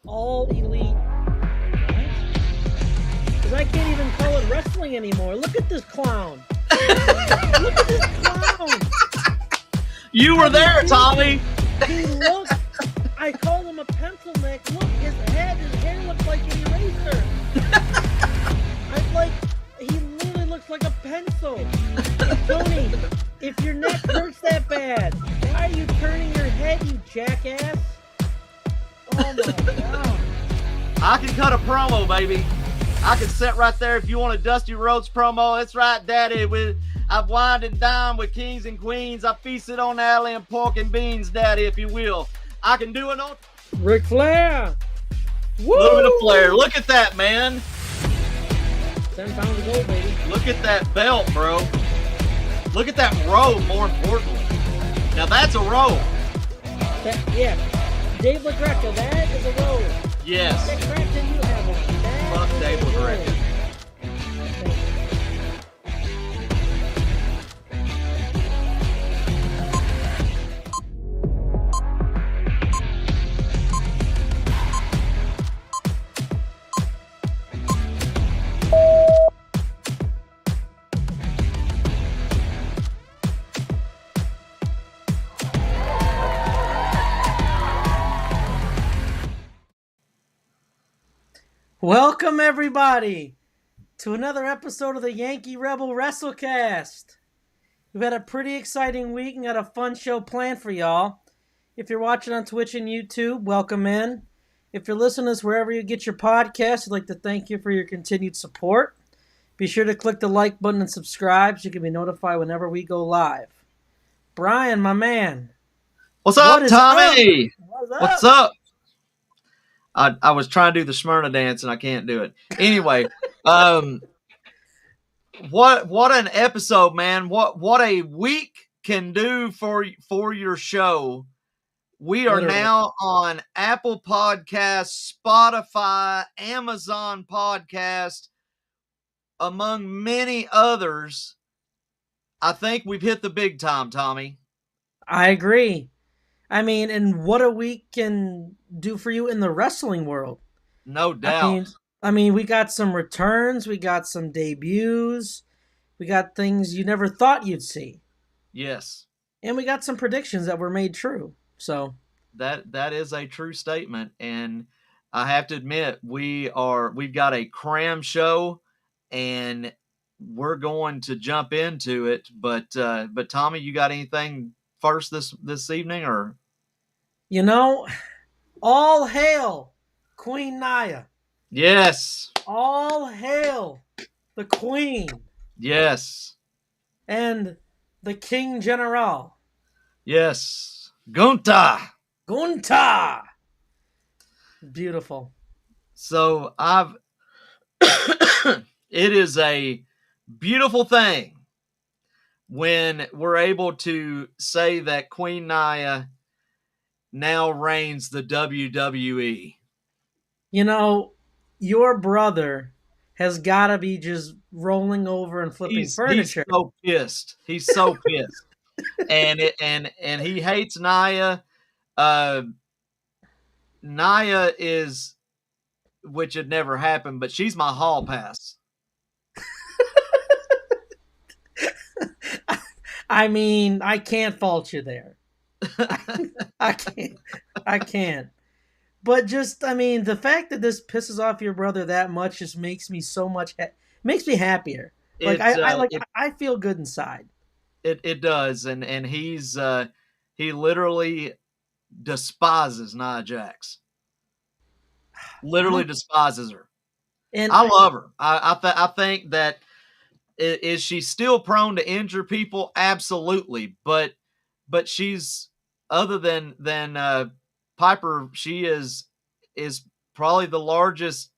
All Elite. Because I can't even call it wrestling anymore. Look at this clown. Look at this clown. You were there, Tommy. He looked. I called him a pencil neck. Look, his hair looks like an eraser. I'm like, he literally looks like a pencil. And Tony, if your neck hurts that bad, why are you turning your head, you jackass? Oh my god. I can cut a promo, baby. I can sit right there if you want a Dusty Rhodes promo. That's right, Daddy. I've wined and dined with kings and queens. I feasted on alley and pork and beans, Daddy, if you will. I can do it on Ric Flair. Woo! A little bit of flair. Look at that, man. 10 pounds of gold, baby. Look at that belt, bro. Look at that robe, more importantly. Now that's a robe. Yeah. Dave LaGreca, that is a robe. Yes. That crap that you have on. That Fuck is Dave a LaGreca. robe. Welcome, everybody, to another episode of the Yankee Rebel Wrestlecast. We've had a pretty exciting week and got a fun show planned for y'all. If you're watching on Twitch and YouTube, welcome in. If you're listening to us wherever you get your podcast, I'd like to thank you for your continued support. Be sure to click the like button and subscribe so you can be notified whenever we go live. Brian, my man. What's up, Tommy? What's up? I was trying to do the Smyrna dance and I can't do it. Anyway, what an episode, man! What a week can do for your show. We are Literally. now on Apple Podcasts, Spotify, Amazon Podcast, among many others. I think we've hit the big time, Tommy. I agree. I mean, and what a week can do for you in the wrestling world. No doubt. I mean, we got some returns, we got some debuts, we got things you never thought you'd see. Yes. And we got some predictions that were made true. So that is a true statement, and I have to admit we've got a cram show, and we're going to jump into it. But Tommy, you got anything first this evening, or? You know, all hail Queen Nia. Yes. All hail the Queen. Yes. And the King General. Yes. Gunta. Beautiful. So it is a beautiful thing when we're able to say that Queen Nia now reigns the WWE. You know, your brother has got to be just rolling over and flipping furniture. He's so pissed. He's so pissed. and he hates Nia. Nia is, which had never happened, but she's my hall pass. I mean, I can't fault you there. I can't. But just, I mean, the fact that this pisses off your brother that much just makes me so much, makes me happier. Like I feel good inside. It does, and he literally despises Nia Jax. Literally despises her. And I love her. I think that is she still prone to injure people? Absolutely, but she's, other than Piper, she is probably the largest,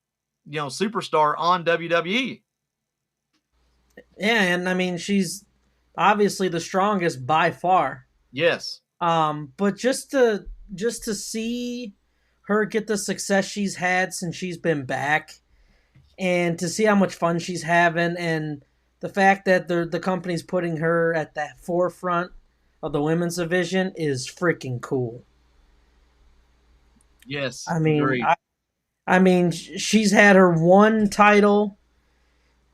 superstar on WWE. Yeah, and I mean, she's obviously the strongest by far. Yes. But just to see her get the success she's had since she's been back, and to see how much fun she's having, and the fact that the company's putting her at the forefront of the women's division is freaking cool. Yes, I mean, I mean, she's had her one title,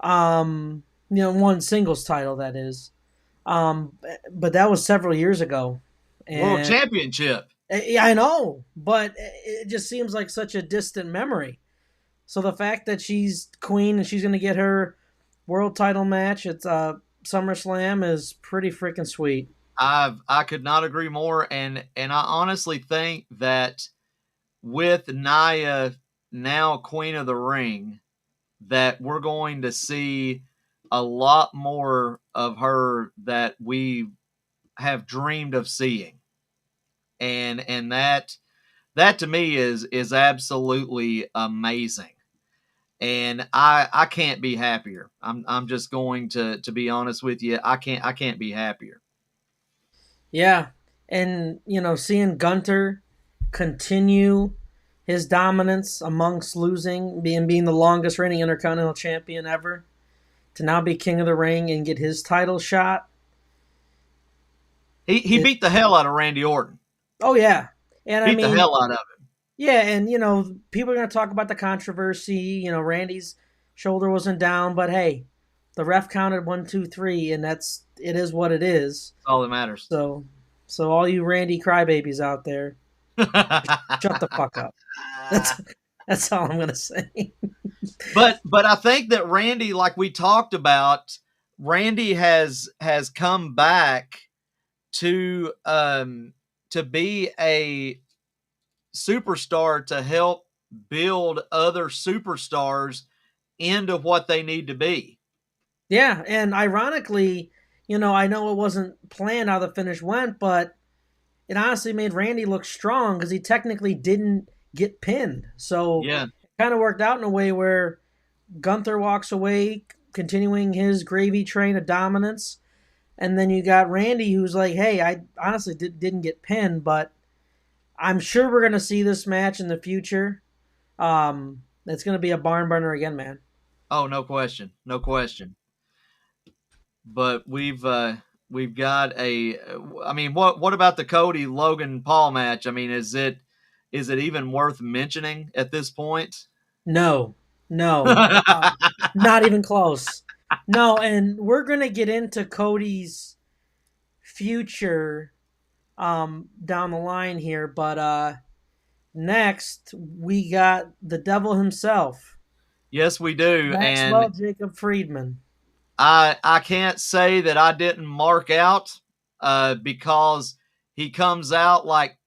one singles title that is, but that was several years ago, World and Championship. yeah, I know, but it just seems like such a distant memory. So the fact that she's queen and she's going to get her world title match at SummerSlam is pretty freaking sweet. I could not agree more, and I honestly think that with Nia now Queen of the Ring, that we're going to see a lot more of her that we have dreamed of seeing, and that to me is absolutely amazing. And I can't be happier. I'm just going to be honest with you. I can't be happier. Yeah, and seeing Gunter continue his dominance amongst losing, being the longest reigning Intercontinental Champion ever, to now be King of the Ring and get his title shot. He It, beat the hell out of Randy Orton. oh yeah, and I Beat the mean, hell out of him. yeah, and people are gonna talk about the controversy. Randy's shoulder wasn't down, but hey, the ref counted 1, 2, 3, and it is what it is. That's all that matters. So, so all you Randy crybabies out there, shut the fuck up. That's that's all I'm gonna say. but I think that Randy, like we talked about, Randy has come back to be a superstar to help build other superstars into what they need to be. Yeah, and ironically, I know it wasn't planned how the finish went, but it honestly made Randy look strong because he technically didn't get pinned. So Yeah, it kind of worked out in a way where Gunther walks away, continuing his gravy train of dominance. And then you got Randy, who's like, hey, I honestly didn't get pinned, but I'm sure we're going to see this match in the future. It's going to be a barn burner again, man. oh, no question, no question. But we've got a. I mean, what about the Cody Logan Paul match? I mean, is it even worth mentioning at this point? No, no, not even close. No, and we're going to get into Cody's future down the line here, but next we got the devil himself, Yes, we do, and Maxwell Jacob Friedman. I can't say that I didn't mark out because he comes out like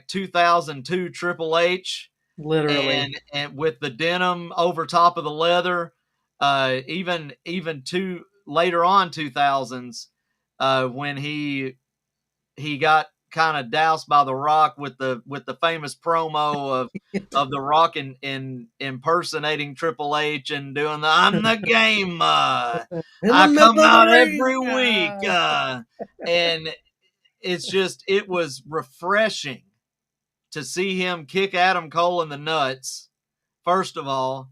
2002 Triple H, Literally. and with the denim over top of the leather, even two later on 2000s, when he got kind of doused by the Rock with the famous promo of the Rock in impersonating Triple H and doing the "I'm the game, In the I middle come of the out ring. every week," and it was refreshing to see him kick Adam Cole in the nuts first of all,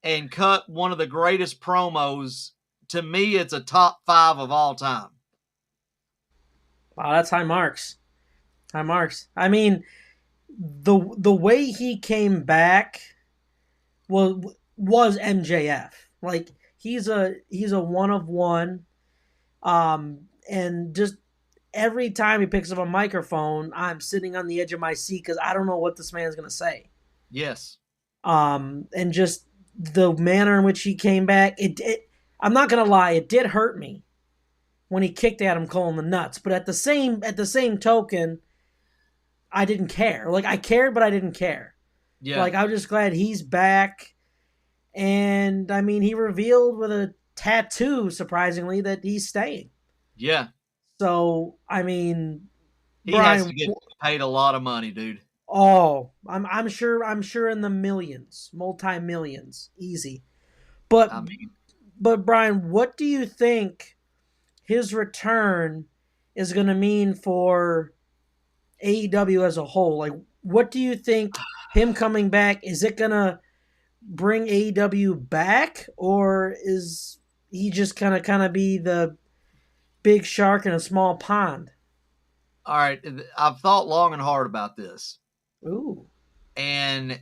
and cut one of the greatest promos. To me, it's a top 5 of all time. Wow, that's high marks. High marks. I mean, the way he came back was MJF. Like he's a one of one. And just every time he picks up a microphone, I'm sitting on the edge of my seat because I don't know what this man's gonna say. Yes. And just the manner in which he came back, I'm not gonna lie, it did hurt me when he kicked Adam Cole in the nuts. But at the same token, I didn't care. Like I cared, but I didn't care. Yeah. Like I was just glad he's back. And I mean, he revealed with a tattoo, surprisingly, that he's staying. Yeah. So I mean, He has Brian, to get paid a lot of money, dude. oh, I'm sure in the millions, multi millions, easy. But I mean, but Brian, what do you think his return is going to mean for AEW as a whole? Like, what do you think him coming back, is it going to bring AEW back, or is he just kind of be the big shark in a small pond? all right. I've thought long and hard about this. Ooh, And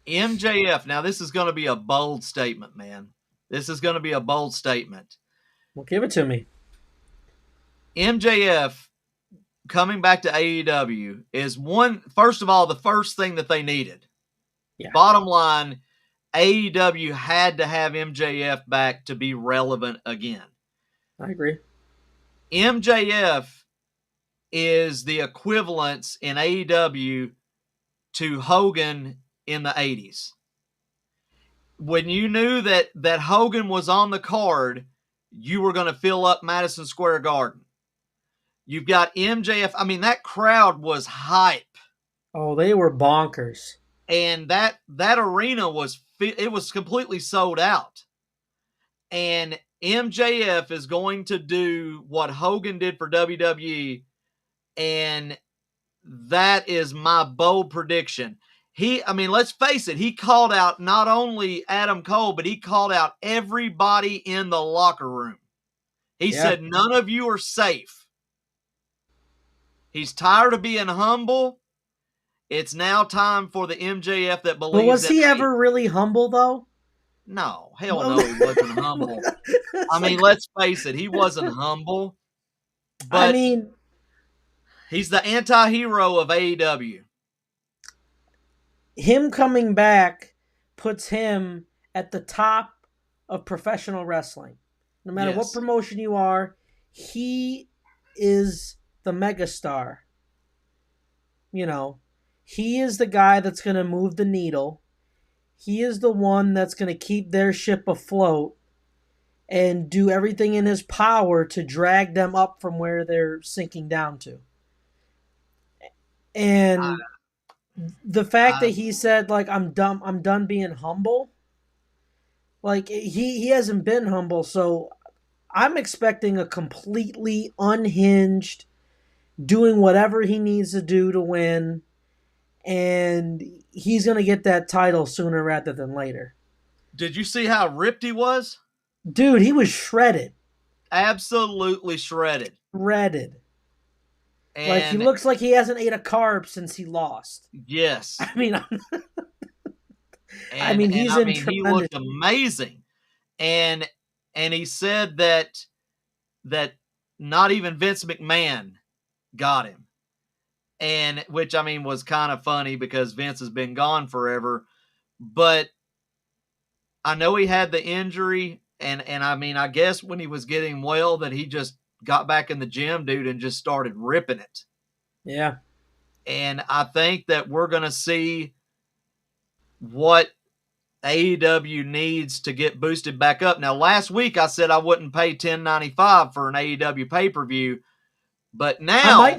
MJF. Now, this is going to be a bold statement, man. This is going to be a bold statement. Well, give it to me. MJF coming back to AEW is first of all, the first thing that they needed. Yeah. Bottom line, AEW had to have MJF back to be relevant again. I agree. MJF is the equivalence in AEW to Hogan in the 80s. When you knew that Hogan was on the card, you were going to fill up Madison Square Garden. You've got MJF. I mean, that crowd was hype. Oh, they were bonkers. And that arena was completely sold out. And MJF is going to do what Hogan did for WWE, and that is my bold prediction. Let's face it, he called out not only Adam Cole, but he called out everybody in the locker room. He said, none of you are safe. He's tired of being humble. It's now time for the MJF that believes. But was he ever really humble, though? No, hell no, he wasn't humble. I mean, let's face it, he wasn't humble. But I mean, he's the anti-hero of AEW. Him coming back puts him at the top of professional wrestling. No matter what promotion you are, he is the megastar. You know, he is the guy that's going to move the needle. He is the one that's going to keep their ship afloat and do everything in his power to drag them up from where they're sinking down to. And the fact that he said, like, I'm done being humble. Like, he hasn't been humble, so I'm expecting a completely unhinged, doing whatever he needs to do to win, and he's going to get that title sooner rather than later. Did you see how ripped he was? Dude, he was shredded. Absolutely shredded. Shredded. And like, he looks like he hasn't ate a carb since he lost. Yes. I mean, he looked amazing. And he said that not even Vince McMahon got him. And which, I mean, was kind of funny because Vince has been gone forever. But I know he had the injury, and I mean, I guess when he was getting well that he just got back in the gym, dude, and just started ripping it. Yeah. And I think that we're going to see what AEW needs to get boosted back up. Now, last week I said I wouldn't pay $10.95 for an AEW pay-per-view, but now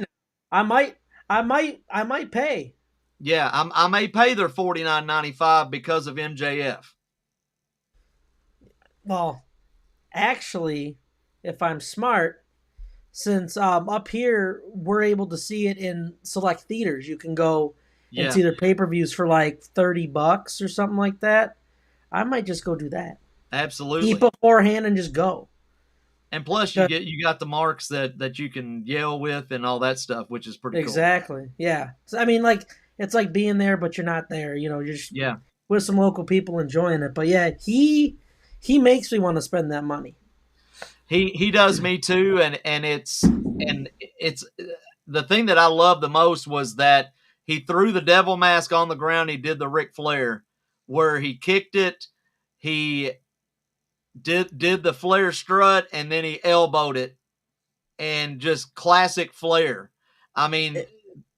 I might pay. Yeah, I may pay their $49.95 because of MJF. Well, actually, if I'm smart, since up here we're able to see it in select theaters, you can go and see their pay-per-views for like $30 or something like that. I might just go do that. Absolutely. Eat beforehand and just go. And plus, you got the marks that you can yell with and all that stuff, which is pretty cool. Exactly. Yeah. So, I mean, like, it's like being there, but you're not there. You know, you're just with some local people enjoying it. But yeah, he makes me want to spend that money. He does me too, and it's the thing that I love the most was that he threw the devil mask on the ground. He did the Ric Flair, where he kicked it. He did the Flair strut, and then he elbowed it, and just classic Flair. I mean,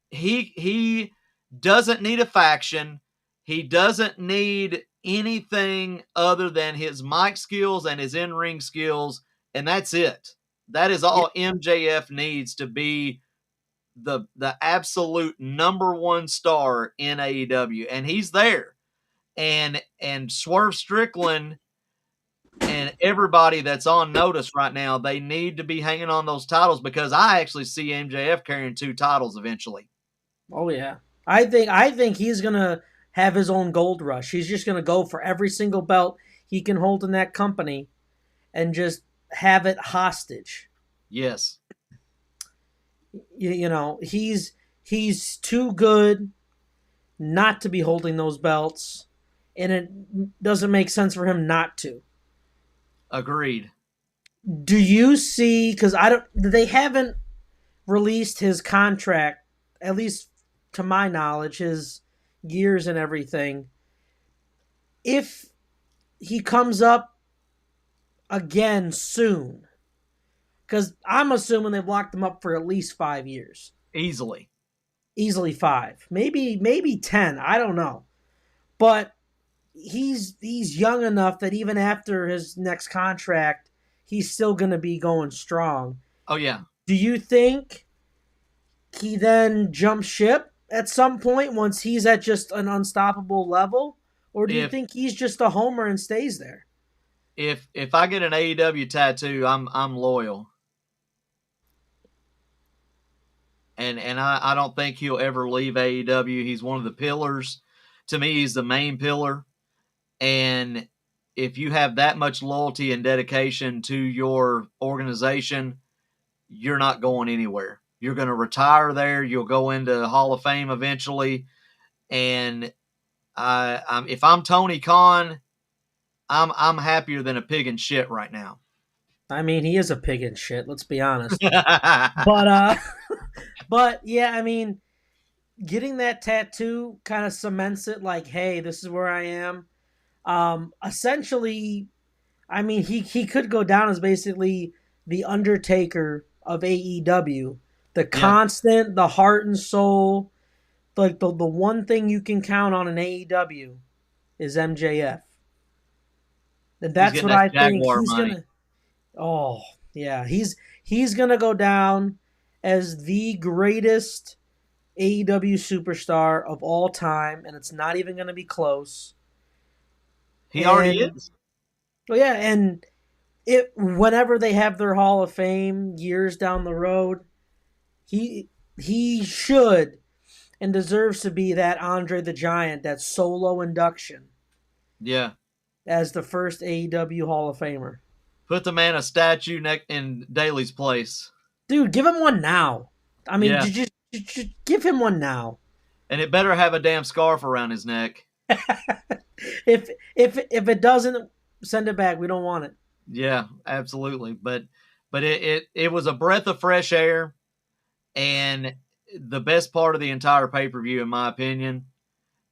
he doesn't need a faction. He doesn't need anything other than his mic skills and his in-ring skills, and that's it. That is all MJF needs to be the absolute number one star in AEW, and he's there. And Swerve Strickland and everybody that's on notice right now, they need to be hanging on those titles because I actually see MJF carrying 2 titles eventually. Oh yeah. I think he's going to have his own gold rush. He's just going to go for every single belt he can hold in that company and just have it hostage. Yes. You know, he's too good not to be holding those belts. and it doesn't make sense for him not to. Agreed. Do you see? Because I don't. They haven't released his contract, at least to my knowledge, his years and everything. If he comes up again soon, because I'm assuming they've locked him up for at least 5 years, Easily. easily five, maybe 10. I don't know, but he's young enough that even after his next contract, he's still going to be going strong. Oh yeah. Do you think he then jumps ship at some point once he's at just an unstoppable level, or do you If think he's just a homer and stays there? if I get an AEW tattoo, I'm loyal. And I don't think he'll ever leave AEW. He's one of the pillars. To me, he's the main pillar. And if you have that much loyalty and dedication to your organization, you're not going anywhere. You're going to retire there. You'll go into Hall of Fame eventually. And if I'm Tony Khan, I'm happier than a pig in shit right now. I mean, he is a pig in shit. Let's be honest. But but yeah, I mean, getting that tattoo kind of cements it. Like, hey, this is where I am. Essentially, I mean, he could go down as basically the Undertaker of AEW, the Yeah, constant, the heart and soul. Like the one thing you can count on in AEW is MJF, and he's that's getting what that I think Jaguar he's money. gonna. Oh yeah, he's gonna go down as the greatest AEW superstar of all time, and it's not even gonna be close. He already And is. well, yeah, and it whenever they have their Hall of Fame years down the road, he should and deserves to be that Andre the Giant, that solo induction Yeah. as the first AEW Hall of Famer. Put the man a statue in Daly's place. Dude, give him one now. I mean, Yeah. just give him one now. And it better have a damn scarf around his neck. If it doesn't, send it back. We don't want it. Yeah, absolutely. But it was a breath of fresh air, and the best part of the entire pay per view, in my opinion.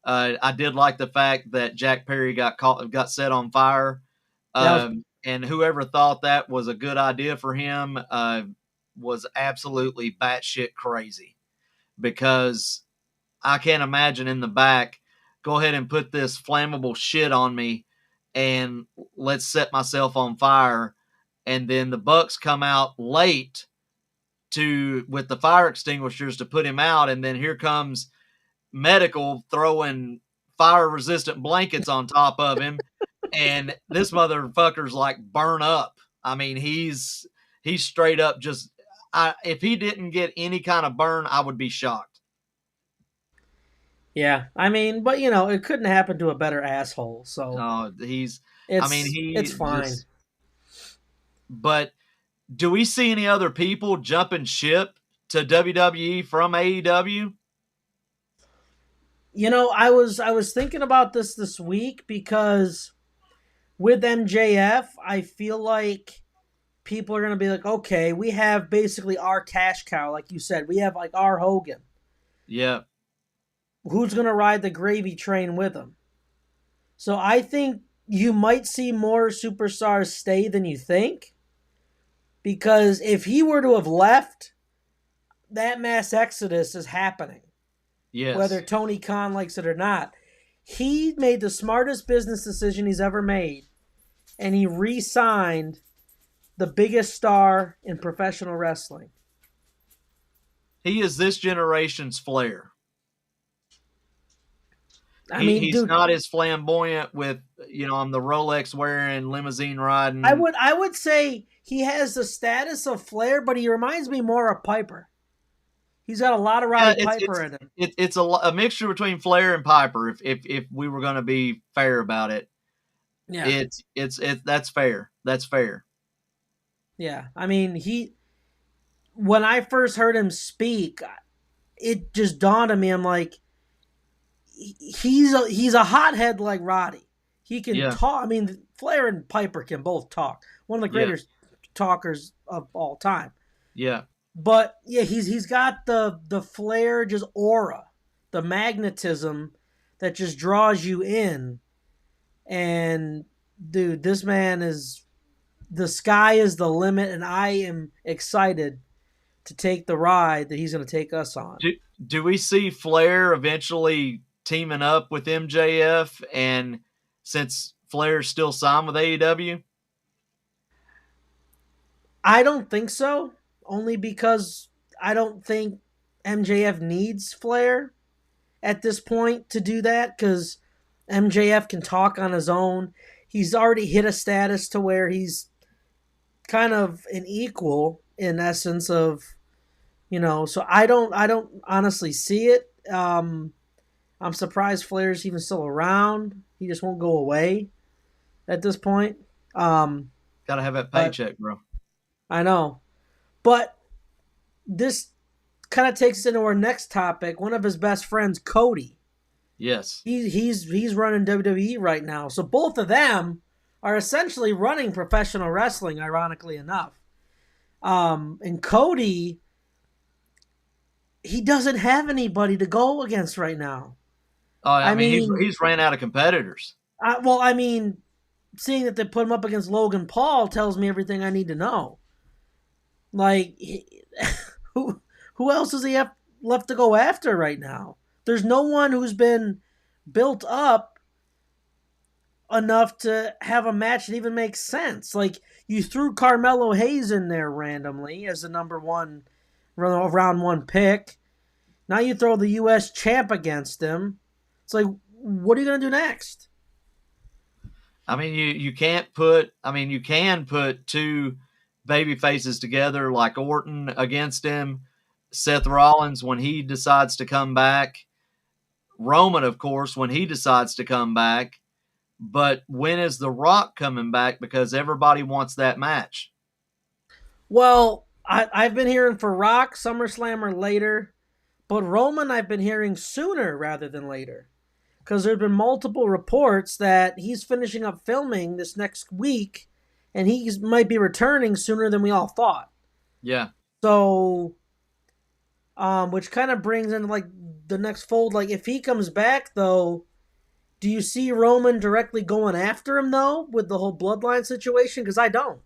I did like the fact that Jack Perry got set on fire, That was and whoever thought that was a good idea for him was absolutely batshit crazy, because I can't imagine in the back, go ahead and put this flammable shit on me and let's set myself on fire. And then the Bucks come out late to with the fire extinguishers to put him out, and then here comes medical throwing fire resistant blankets on top of him, and this motherfucker's like burn up. I mean, he's straight up just if he didn't get any kind of burn, I would be shocked. yeah. I mean, but it couldn't happen to a better asshole. So He's I mean, it's he fine. just but do we see any other people jumping ship to WWE from AEW? I was thinking about this week because with MJF, I feel like people are gonna be like, okay, we have basically our cash cow, like you said. We have like our Hogan. Yeah. Who's gonna ride the gravy train with him? So I think you might see more superstars stay than you think. Because if he were to have left, that mass exodus is happening, whether Yes. Tony Khan likes it or not. He made the smartest business decision he's ever made, and he re signed the biggest star in professional wrestling. He is this generation's Flair. I mean, He's dude, not as flamboyant with, I'm the Rolex wearing, limousine I riding. would I would say he has the status of Flair, but he reminds me more of Piper. He's got a lot of Yeah, Roddy Piper in him. it's a mixture between Flair and Piper. If we were going to be fair about it, Yeah, it's that's fair. That's fair. yeah. I mean, when I first heard him speak, it just dawned on me. I'm like, he's a hothead like Roddy. He can Yeah. talk. I mean, Flair and Piper can both talk. One of the Yeah. greatest talkers of all time. Yeah. But yeah, he's got the Flair just aura, the magnetism that just draws you in. And dude, this man is the sky is the limit, and I am excited to take the ride that he's going to take us on. Do we see Flair eventually teaming up with MJF? And since Flair's still signed with AEW? I don't think so, only because I don't think MJF needs Flair at this point to do that because MJF can talk on his own. He's already hit a status to where he's kind of an equal in essence of, so I don't honestly see it. I'm surprised Flair's even still around. He just won't go away at this point. Got to have that But paycheck, bro. I know. But this kind of takes us into our next topic. One of his best friends, Cody. Yes. He's running WWE right now. So both of them are essentially running professional wrestling, ironically enough. And Cody, he doesn't have anybody to go against right now. Oh, I I mean, mean, he's ran out of competitors. I mean, seeing that they put him up against Logan Paul tells me everything I need to know. Like, who who else does he have left to go after right now? There's no one who's been built up enough to have a match that even makes sense. Like, you threw Carmelo Hayes in there randomly as the number one round one pick. Now you throw the U.S. champ against him. It's like, what are you going to do next? I mean, you can't put. I mean, you can put two baby faces together like Orton against him, Seth Rollins when he decides to come back, Roman, of course, when he decides to come back. But when is The Rock coming back? Because everybody wants that match. Well, I've been hearing for Rock, SummerSlam or later, but Roman I've been hearing sooner rather than later. Because there have been multiple reports that he's finishing up filming this next week and he might be returning sooner than we all thought. Yeah. So, which kind of brings in like the next fold. Like, if he comes back, though, do you see Roman directly going after him, though, with the whole bloodline situation? Because I don't.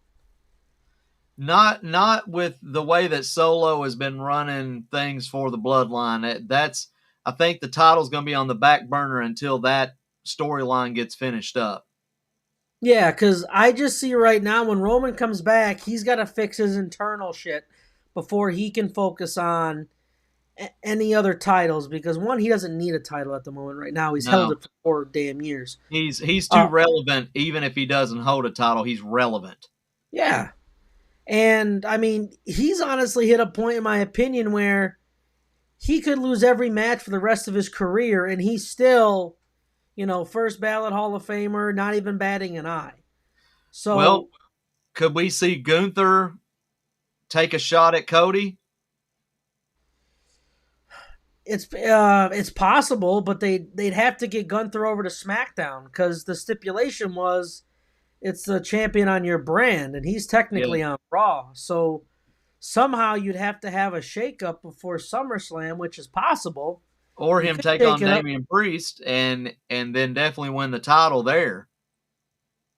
Not with the way that Solo has been running things for the bloodline. That's I think the title's going to be on the back burner until that storyline gets finished up. Yeah, because I just see right now when Roman comes back, he's got to fix his internal shit before he can focus on any other titles. Because one, he doesn't need a title at the moment. Right now, he's held No, it for 4 damn years. he's too Uh, relevant. Even if he doesn't hold a title, he's relevant. yeah, and I mean, he's honestly hit a point, in my opinion, where he could lose every match for the rest of his career, and he's still, first ballot Hall of Famer, not even batting an eye. Well, So could we see Gunther take a shot at Cody? it's possible, but they'd have to get Gunther over to SmackDown because the stipulation was it's the champion on your brand, and he's Yeah. technically on Raw. So somehow you'd have to have a shakeup before SummerSlam, which is possible. Or You him could take shake on it up. Damian Priest and then definitely win the title there.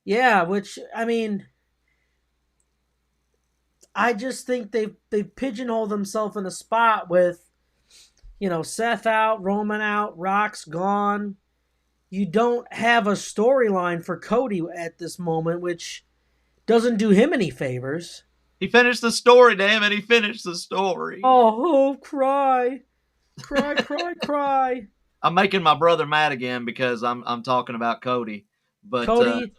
Yeah, which I mean, I just think they've pigeonholed themselves in a spot with, Seth out, Roman out, Rock's gone. You don't have a storyline for Cody at this moment, which doesn't do him any favors. He finished the story, damn it! He finished the story. Oh, cry, cry, cry, cry. I'm making my brother mad again because I'm talking about Cody. But Cody,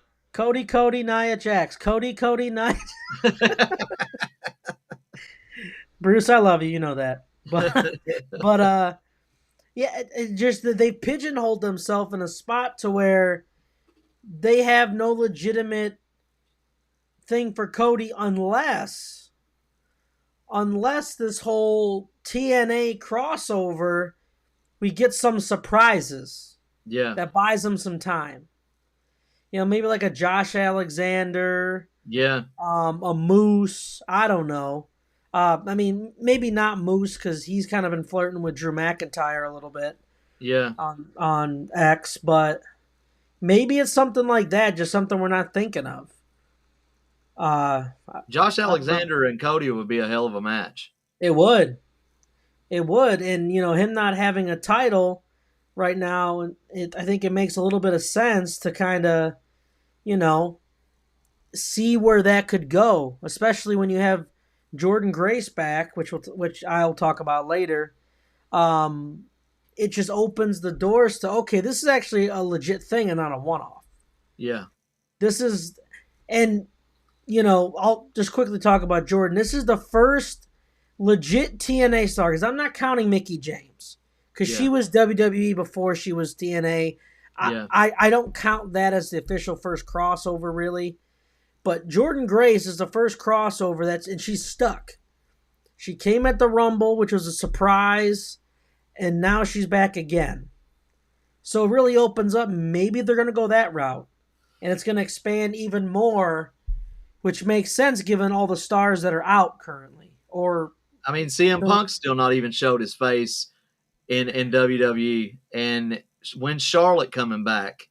Nia Jax. Cody, Nia. Bruce, I love you. You know that. But yeah, it just that they pigeonholed themselves in a spot to where they have no legitimate thing for Cody unless this whole TNA crossover we get some surprises Yeah. that buys them some time. Maybe like a Josh Alexander, Yeah. a Moose. I don't know. I mean, maybe not Moose because he's kind of been flirting with Drew McIntyre a little bit Yeah. on X, but maybe it's something like that, just something we're not thinking of. I Josh don't know. Alexander and Cody would be a hell of a match. It would. It would. And, him not having a title right now, I think it makes a little bit of sense to kind of, you know, see where that could go, especially when you have Jordan Grace back, which I'll talk about later. Um, it just opens the doors to, okay, this is actually a legit thing and not a one-off. Yeah. This is, and I'll just quickly talk about Jordan. This is the first legit TNA star because I'm not counting Mickey James because Yeah. she was WWE before she was TNA. Yeah. I don't count that as the official first crossover really, but Jordan Grace is the first crossover and she's stuck. She came at the Rumble, which was a surprise, and now she's back again. So it really opens up. Maybe they're going to go that route, and it's going to expand even more, which makes sense given all the stars that are out currently. Or I mean, CM Punk still not even showed his face in WWE, and when Charlotte coming back,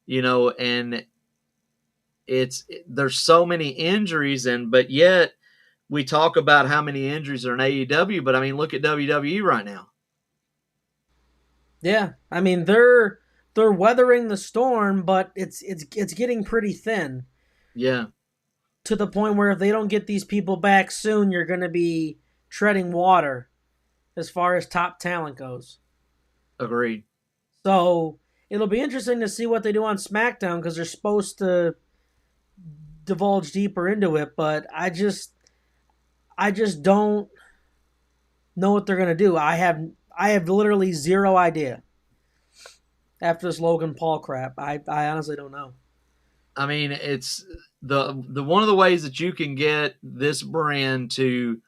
and there's so many injuries, but yet we talk about how many injuries are in AEW, but I mean, look at WWE right now. yeah, I mean they're weathering the storm, but it's getting pretty thin Yeah, to the point where if they don't get these people back soon, you're going to be treading water as far as top talent goes. agreed. So it'll be interesting to see what they do on SmackDown because they're supposed to divulge deeper into it, but I just don't know what they're gonna do. I have literally zero idea after this Logan Paul crap. I honestly don't know. I mean, it's the one of the ways that you can get this brand to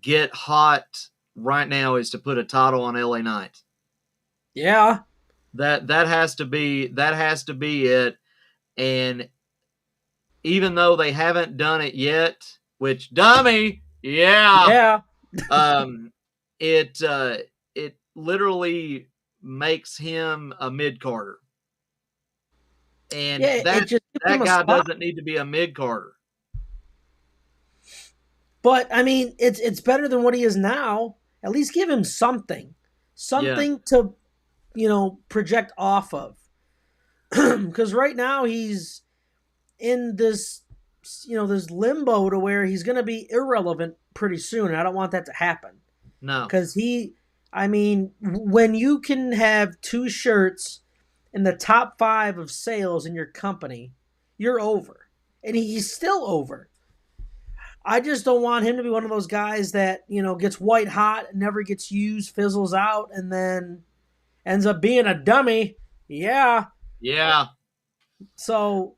get hot right now is to put a title on LA Knight. Yeah, That has to be it. And even though they haven't done it yet, which dummy, yeah, yeah, um, it literally makes him a mid carder, and yeah. It just gives that him a guy spot. doesn't need to be a mid carder. But I mean, it's better than what he is now. At least give him something, Yeah, something to project off of. Because right now he's in this limbo to where he's going to be irrelevant pretty soon. And I don't want that to happen no, because I mean, when you can have two shirts in the top 5 of sales in your company, you're over, and he's still over. I just don't want him to be one of those guys that gets white hot, never gets used, fizzles out, and then ends up being a dummy. Yeah. yeah, So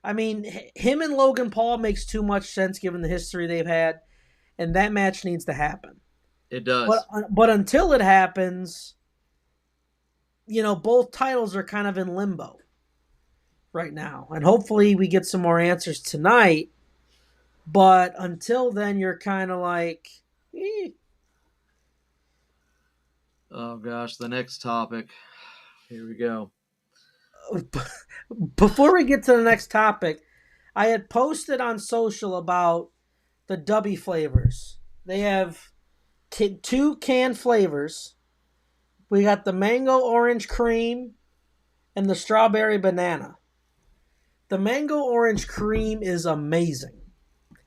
I mean, him and Logan Paul makes too much sense given the history they've had, and that match needs to happen. it But does. but until it happens, both titles are kind of in limbo right now, and hopefully we get some more answers tonight. But until then, you're kind of like, eh. Oh gosh, the next topic. Here we go. Before we get to the next topic, I had posted on social about the Dubby flavors. They have two canned flavors. We got the mango orange cream and the strawberry banana. The mango orange cream is amazing.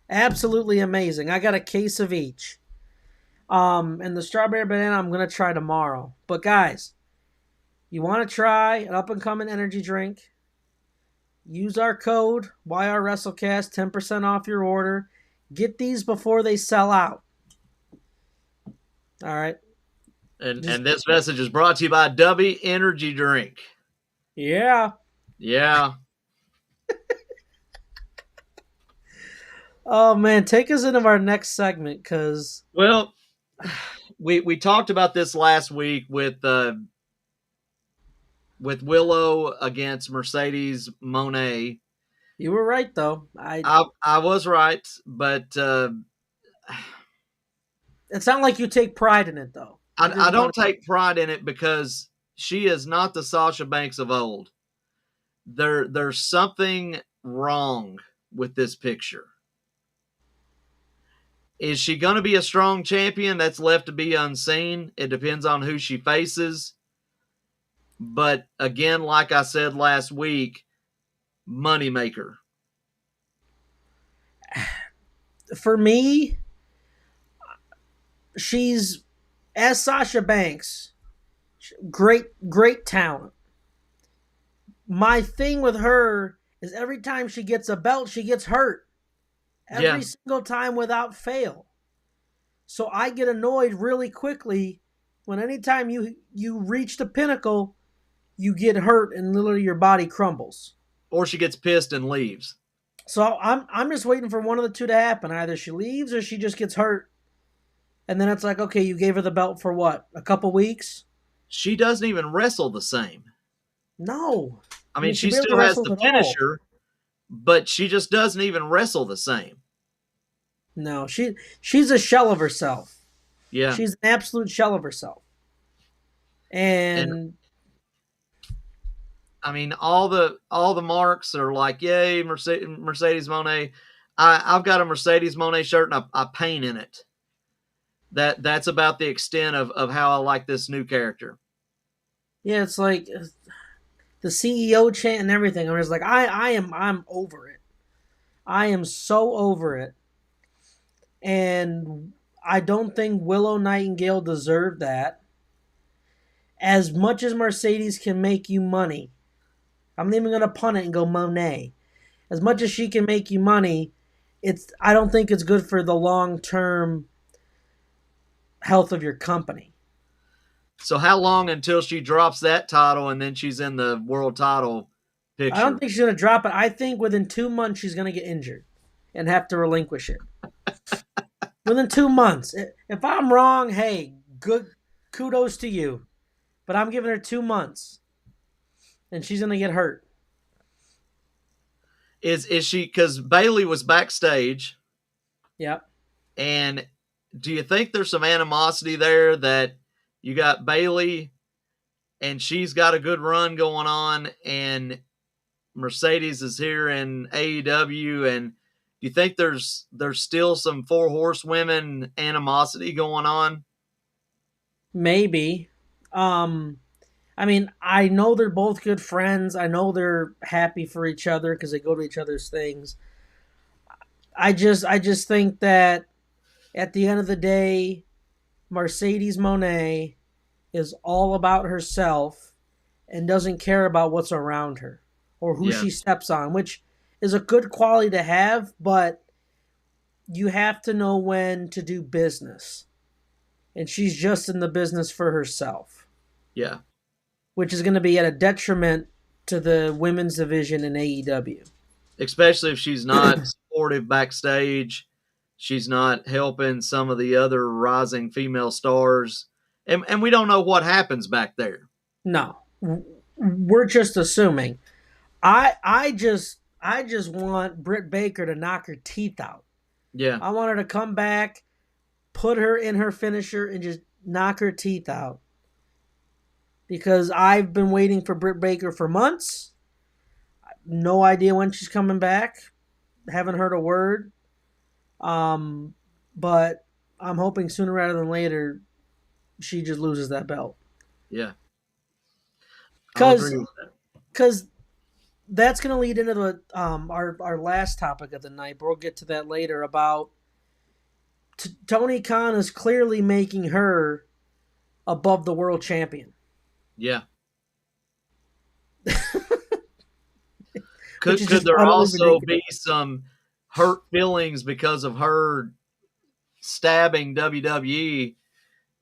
Absolutely amazing. I got a case of each. And the strawberry banana I'm going to try tomorrow. But guys, you want to try an up and coming energy drink? Use our code YRWrestlecast, 10% off your order. Get these before they sell out. All right. And this message is brought to you by Dubby Energy Drink. Yeah. Yeah. Oh man, take us into our next segment because Well, we talked about this last week with Willow against Mercedes Monet. You were right though. I was right, but It's not like you take pride in it though. You I just don't want to. take pride in it because she is not the Sasha Banks of old. There's something wrong with this picture. Is she going to be a strong champion? That's left to be unseen. It depends on who she faces. But again, like I said last week, moneymaker. For me, she's as Sasha Banks, great talent. My thing with her is every time she gets a belt, she gets hurt. Yeah. Every single time without fail. So I get annoyed really quickly when anytime you reach the pinnacle, you get hurt and literally your body crumbles. Or she gets pissed and leaves. So I'm just waiting for one of the two to happen. Either she leaves or she just gets hurt. And then it's like, okay, you gave her the belt for what? A couple weeks? She doesn't even wrestle the same. No. I mean, she she barely still has wrestles the at all. finisher, but she just doesn't even wrestle the same. No, she's a shell of herself. Yeah. She's an absolute shell of herself. And And I mean, all the marks are like, yay, Mercedes Monet. I've got a Mercedes Monet shirt and I paint in it. That's about the extent of how I like this new character. yeah, it's like the CEO chant and everything. I'm just like, I'm over it. I am so over it. And I don't think Willow Nightingale deserved that. As much as Mercedes can make you money, I'm not even gonna pun it and go Monet. As much as she can make you money, I don't think it's good for the long term health of your company. So how long until she drops that title and then she's in the world title I don't picture? think she's gonna drop it. I think within 2 months she's gonna get injured and have to relinquish it. Within 2 months. If I'm wrong, hey, good kudos to you. But I'm giving her 2 months. And she's gonna get hurt. Is she, because Bailey was backstage, Yep. and do you think there's some animosity there that you got Bailey and she's got a good run going on and Mercedes is here in AEW, and do you think there's still some four horsewomen animosity going on? Maybe. I mean, I know they're both good friends. I know they're happy for each other because they go to each other's things. I just think that at the end of the day, Mercedes Monet is all about herself and doesn't care about what's around her or who Yeah. she steps on, which is a good quality to have, but you have to know when to do business. And she's just in the business for herself, Yeah. which is going to be at a detriment to the women's division in AEW. Especially if she's not supportive backstage, she's not helping some of the other rising female stars, and we don't know what happens back there. No, we're just assuming. I just want Britt Baker to knock her teeth out. Yeah. I want her to come back, put her in her finisher, and just knock her teeth out. Because I've been waiting for Britt Baker for months. No idea when she's coming back. Haven't heard a word. But I'm hoping sooner rather than later she just loses that belt. Yeah. I'll Because agree with that. because that's going to lead into the our last topic of the night. But we'll get to that later. About Tony Khan is clearly making her above the world champion. Yeah. Which Could is could just there utterly also ridiculous. be some hurt feelings because of her stabbing WWE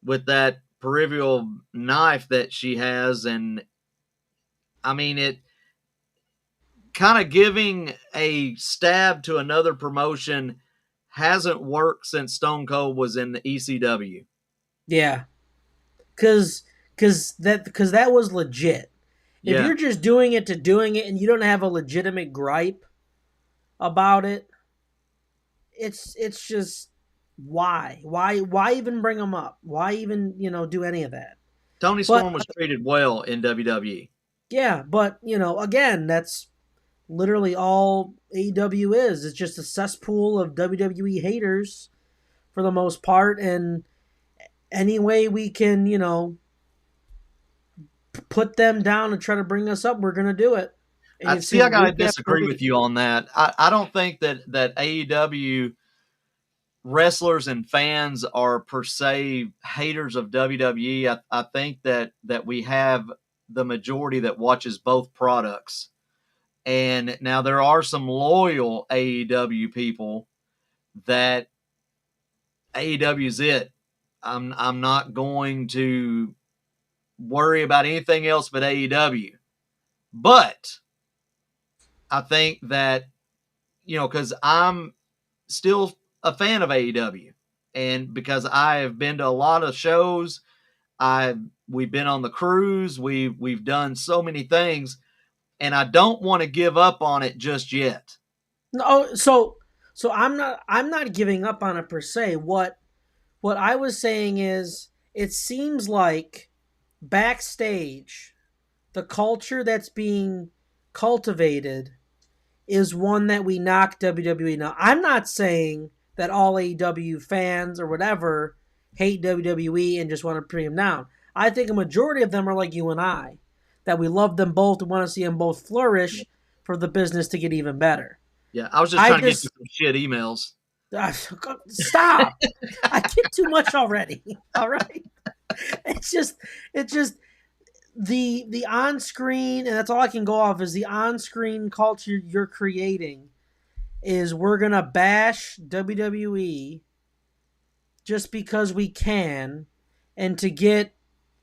with that peripheral knife that she has? And I mean, it kind of giving a stab to another promotion hasn't worked since Stone Cold was in the ECW. Yeah, because because that was legit. If Yeah. you're just doing it to doing it and you don't have a legitimate gripe about it, it's just why even bring them up? Why even do any of that? Tony But Storm was treated well in WWE. yeah, but again, that's literally all AEW is. It's just a cesspool of WWE haters for the most part, and any way we can put them down and try to bring us up, we're gonna do it. And I you've see. I seen gotta week after disagree week. with you on that. I don't think that AEW wrestlers and fans are per se haters of WWE. I think that we have the majority that watches both products. And now there are some loyal AEW people that AEW is it. I'm not going to worry about anything else but AEW. But I think that because I'm still a fan of AEW, and because I have been to a lot of shows, I we've been on the cruise, we've done so many things, and I don't want to give up on it just yet. No, so I'm not giving up on it per se. What I was saying is it seems like backstage the culture that's being cultivated is one that we knock WWE. Now, I'm not saying that all AEW fans or whatever hate WWE and just want to bring them down. I think a majority of them are like you and I, that we love them both and want to see them both flourish for the business to get even better. Yeah, I was just I trying to get you just some shit emails. stop. I get too much already. All right. It's just the on screen, and that's all I can go off is the on screen culture you're creating is we're gonna bash WWE just because we can, and to get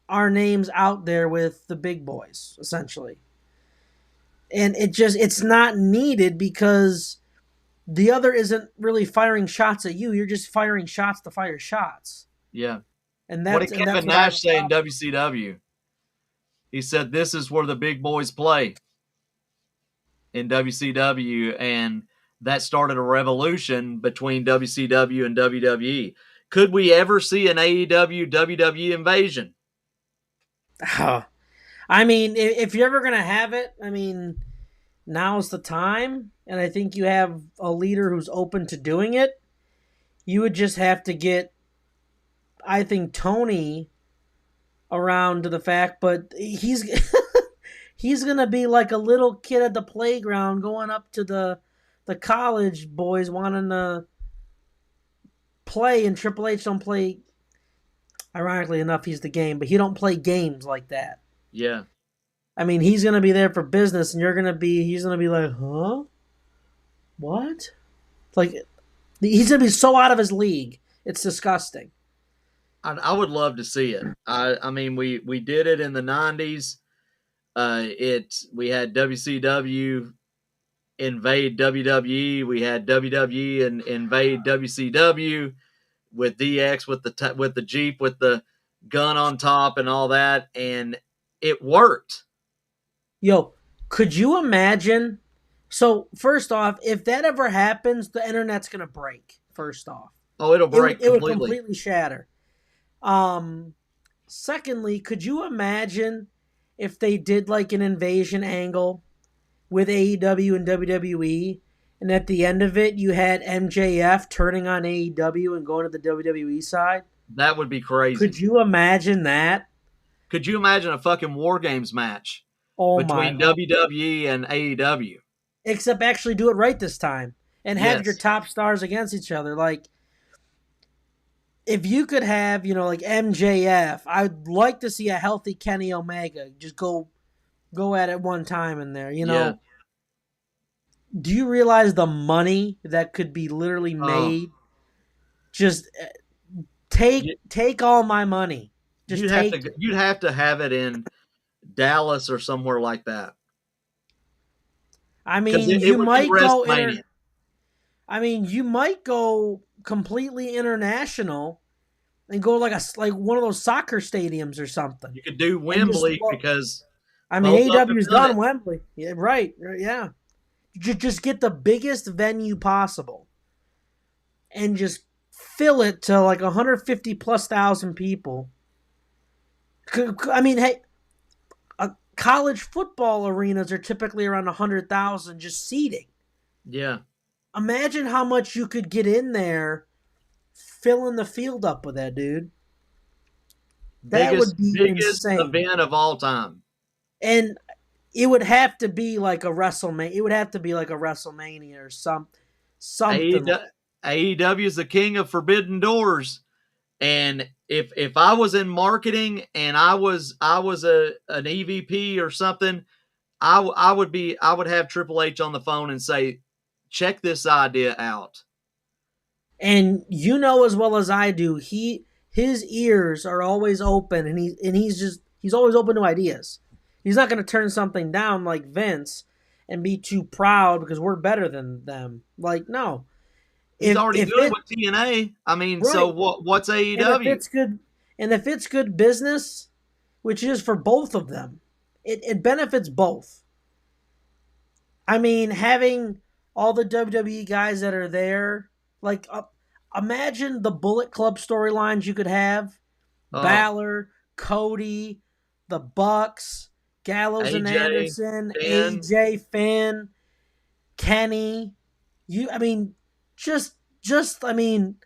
our names out there with the big boys, essentially. And it's not needed because the other isn't really firing shots at you. You're just firing shots to fire shots. Yeah. And What that's did and that's Kevin what I have Nash a say in problem. WCW? He said this is where the big boys play in WCW, and that started a revolution between WCW and WWE. Could we ever see an AEW WWE invasion? with. I mean, if you're ever gonna have it, I mean, now's the time, and I think you have a leader who's open to doing it. You would just have to get, I think, Tony around to the fact, but he's he's gonna be like a little kid at the playground going up to the college boys wanting to play, and Triple H don't play. Ironically enough, he's the game, but he don't play games like that. Yeah. I mean, he's gonna be there for business, and he's gonna be like, huh, what? Like, he's gonna be so out of his league. It's disgusting. I would love to see it. I mean, we did it in the '90s. We had WCW invade WWE. We had WWE and invade WCW with DX with the Jeep with the gun on top and all that, and it worked. Yo, could you imagine? So first off, if that ever happens, the internet's gonna break. First off, Oh, it'll it would break it would completely. completely shatter. Um, Secondly, could you imagine if they did like an invasion angle with AEW and WWE, and at the end of it, you had MJF turning on AEW and going to the WWE side? That would be Could crazy. you imagine that? Could you imagine a fucking War Games match Oh my! between Oh, WWE and AEW? except actually do it right this time and have your Yes. top stars against each other. Like, if you could have, like MJF, I'd like to see a healthy Kenny Omega just go at it one time in there. Yeah. Do you realize the money that could be literally Oh, made? Just take you, take all my money. Just take it. you'd have to have it in Dallas or somewhere like that I because mean, it you would be might go WrestleMania. inter. I mean, you might go completely international and go like one of those soccer stadiums or something, You could do and just Wembley because I mean, both of them AEW's have done done it. Wembley. Yeah, right. Yeah. Just get the biggest venue possible and just fill it to like 150 plus thousand people. I mean, hey, college football arenas are typically around 100,000 just seating. Yeah. Imagine how much you could get in there filling the field up with that, dude. That would be Biggest insane. event of all time. And it would have to be like a WrestleMania. It would have to be like a WrestleMania or something like. AEW is the king of forbidden doors. And if I was in marketing and I was an EVP or something, I would have Triple H on the phone and say, check this idea out. And you know as well as I do, his ears are always open, and he's always open to ideas. He's not going to turn something down like Vince and be too proud because we're better than them. Like no, He's already if good it with TNA. I mean, so right, what's and if AEW? it's good, and if it's good business, which is for both of them, it benefits both. I mean, having all the WWE guys that are there, like, imagine the Bullet Club storylines you could have: Oh, Balor, Cody, the Bucks, Gallows and AJ, Anderson, Finn. AJ, Finn, Kenny. I mean, I mean,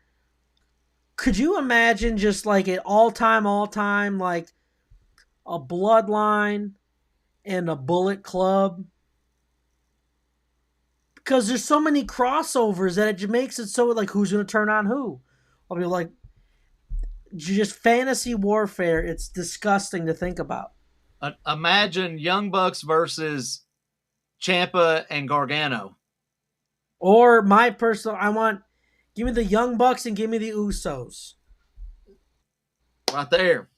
could you imagine just like an all time, like a Bloodline and a Bullet Club? Because there's so many crossovers that it makes it so like who's going to turn on who. I'll be like, just fantasy warfare. It's disgusting to think about. Imagine Young Bucks versus Champa and Gargano. Or my personal, give me the Young Bucks and give me the Usos. Right there.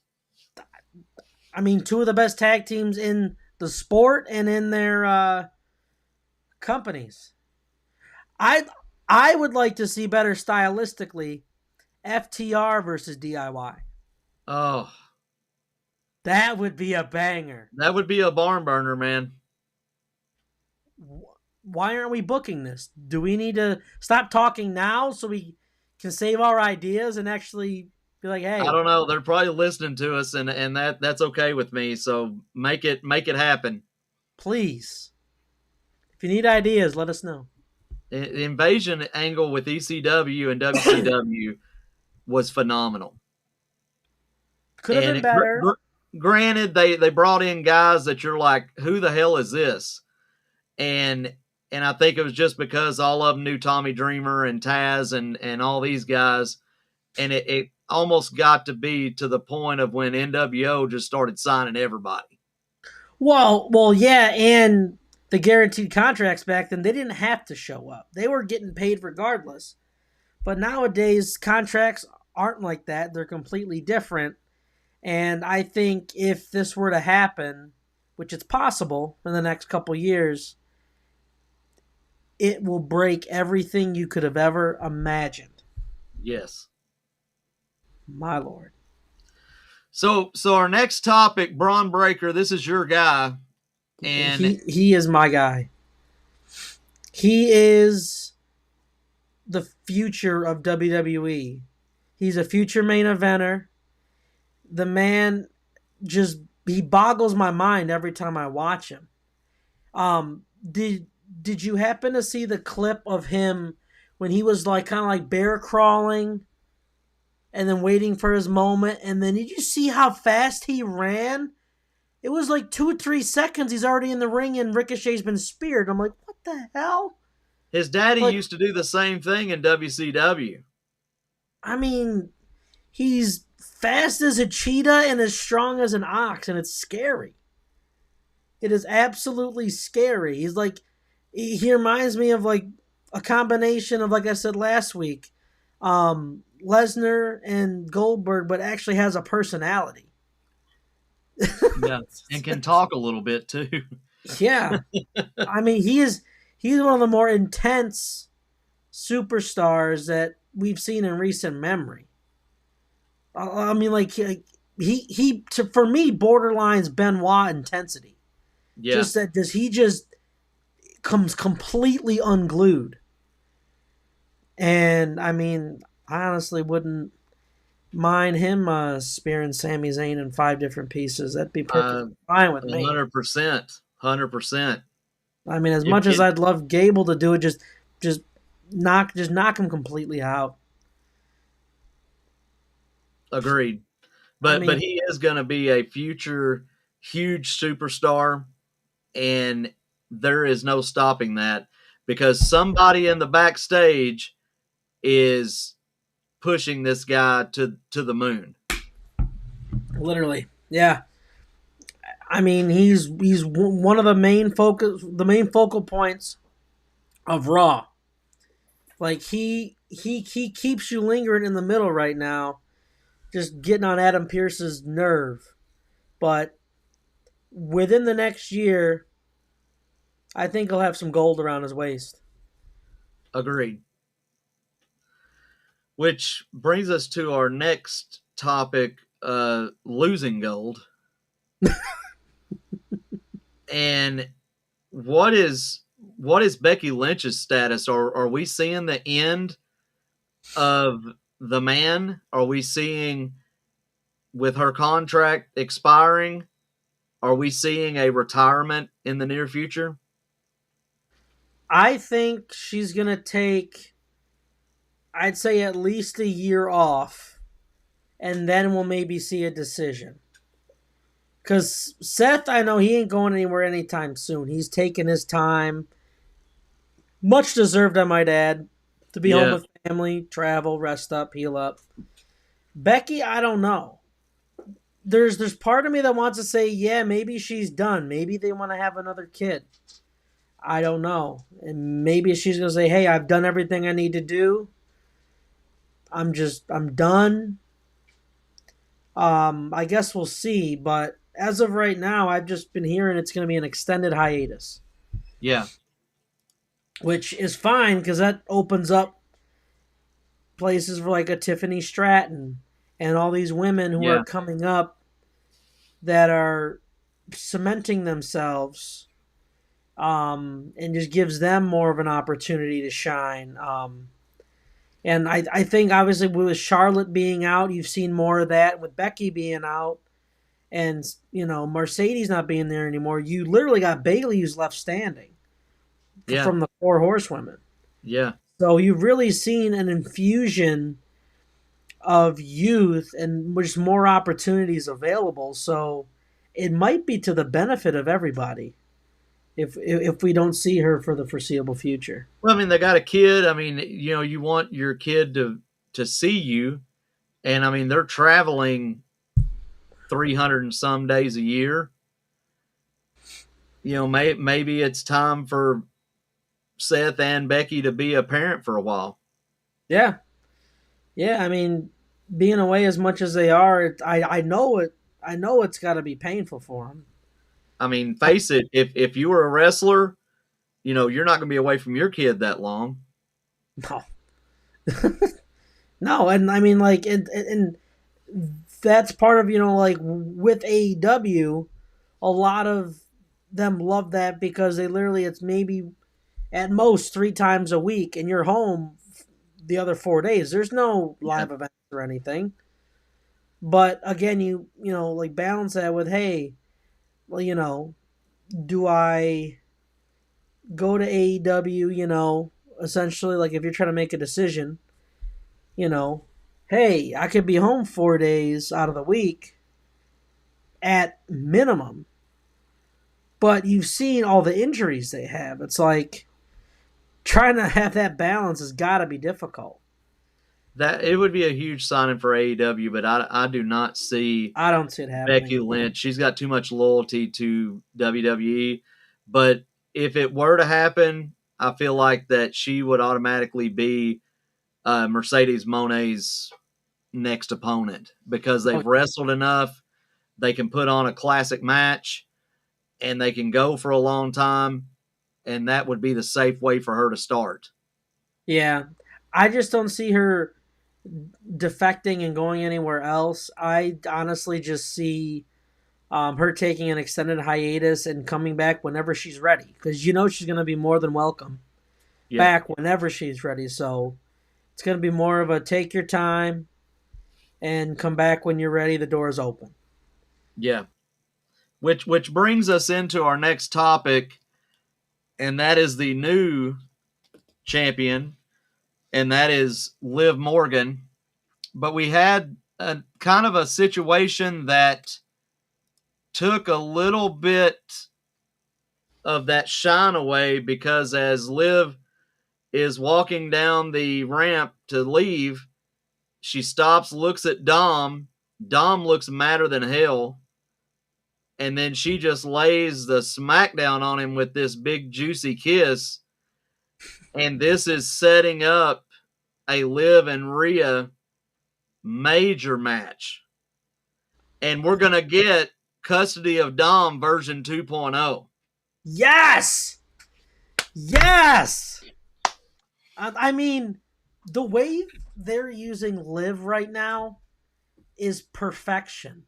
I mean, two of the best tag teams in the sport and in their companies. I I would like to see better stylistically FTR versus DIY. Oh, That would be a banger. that would be a barn burner, man. Why aren't we booking this? Do we need to stop talking now so we can save our ideas and actually be like, I hey, don't know. They're probably listening to us, and that's okay with me. So make it happen. please, if you need ideas, let us know. The invasion angle with ECW and WCW was phenomenal. Could have been And better. granted, they brought in guys that you're like, who the hell is this? And I think it was just because all of them knew Tommy Dreamer and Taz and all these guys, and it almost got to be to the point of when NWO just started signing everybody. Well, yeah, and the guaranteed contracts back then, they didn't have to show up. They were getting paid regardless. But nowadays, contracts aren't like that. They're completely different. And I think if this were to happen, which it's possible in the next couple years, it will break everything you could have ever imagined. Yes. My lord. So our next topic, Braun Breaker. This is your guy, and He is my guy. He is the future of WWE. He's a future main eventer. The man just he boggles my mind every time I watch him. Did you happen to see the clip of him when he was like kind of like bear crawling and then waiting for his moment, and then did you see how fast he ran? It was like 2 or 3 seconds. He's already in the ring, and Ricochet's been speared. I'm like, what the hell? his daddy Like, used to do the same thing in WCW. I mean, he's fast as a cheetah and as strong as an ox, and it's scary. It is absolutely scary. He reminds me of like a combination of, like I said last week, Lesnar and Goldberg, but actually has a personality. Yeah, and can talk a little bit too. Yeah, I mean he's one of the more intense superstars that we've seen in recent memory. I mean, like for me borderlines Benoit intensity. Yeah. Just that does he just comes completely unglued, and I mean, I honestly wouldn't mind him spearing Sami Zayn in 5 different pieces. That'd be perfectly fine with me. 100%. 100%. I mean, as It, much as it I'd love Gable to do it, just knock him completely out. agreed. I But mean, he is going to be a future huge superstar, and there is no stopping that because somebody in the backstage is pushing this guy to the moon. literally, yeah. I mean, he's one of the main focal points of Raw. Like he keeps you lingering in the middle right now, just getting on Adam Pearce's nerve. But within the next year, I think he'll have some gold around his waist. Agreed. Which brings us to our next topic, losing gold. And what is Becky Lynch's status? Are we seeing the end of the man? Are we seeing, with her contract expiring, are we seeing a retirement in the near future? I think she's gonna take, I'd say, at least a year off, and then we'll maybe see a decision. Because Seth, I know he ain't going anywhere anytime soon. He's taking his time, much deserved, I might add, to be home Yeah, with family, travel, rest up, heal up. Becky, I don't know. There's part of me that wants to say, yeah, maybe she's done. Maybe they want to have another kid. I don't know. And maybe she's gonna say, hey, I've done everything I need to do. I'm done. I guess we'll see, but as of right now, I've just been hearing it's gonna be an extended hiatus, yeah, which is fine because that opens up places for like a Tiffany Stratton and all these women who are yeah, coming up that are cementing themselves, and just gives them more of an opportunity to shine. And I think obviously with Charlotte being out, you've seen more of that. With Becky being out, and Mercedes not being there anymore, you literally got Bayley who's left standing yeah, from the four horsewomen. yeah. So you've really seen an infusion of youth and just more opportunities available. So it might be to the benefit of everybody if we don't see her for the foreseeable future. Well, I mean, they got a kid. I mean, you want your kid to see you, and I mean, they're traveling 300 and some days a year. Maybe it's time for Seth and Becky to be a parent for a while. Yeah, yeah. I mean, being away as much as they are, I know it. I know it's got to be painful for them. I mean, face it, if you were a wrestler, you're not going to be away from your kid that long. No, no, and I mean like, and that's part of like with AEW, a lot of them love that because they literally it's maybe at most 3 times a week, and you're home the other 4 days. There's no Yeah, live events or anything. But again, like balance that with, hey, well, do I go to AEW? Essentially, like if you're trying to make a decision, you know, hey, I could be home 4 days out of the week at minimum. But you've seen all the injuries they have. It's like trying to have that balance has got to be difficult. that it would be a huge signing for AEW, but I do not see I don't see it Becky happening. Lynch. She's got too much loyalty to WWE. But if it were to happen, I feel like that she would automatically be Mercedes Monet's next opponent because Oh, they've wrestled enough. They can put on a classic match and they can go for a long time. And that would be the safe way for her to start. yeah. I just don't see her defecting and going anywhere else. I honestly just see her taking an extended hiatus and coming back whenever she's ready, because she's going to be more than welcome Yeah, back whenever she's ready. So it's going to be more of a take your time and come back when you're ready. The door is open. yeah. Which brings us into our next topic, and that is the new champion, and that is Liv Morgan. But we had a kind of a situation that took a little bit of that shine away, because as Liv is walking down the ramp to leave, she stops, looks at Dom. Dom looks madder than hell. And then she just lays the smackdown on him with this big juicy kiss. And this is setting up a Liv and Rhea major match. And we're going to get Custody of Dom version 2.0. Yes! Yes! I mean, the way they're using Liv right now is perfection,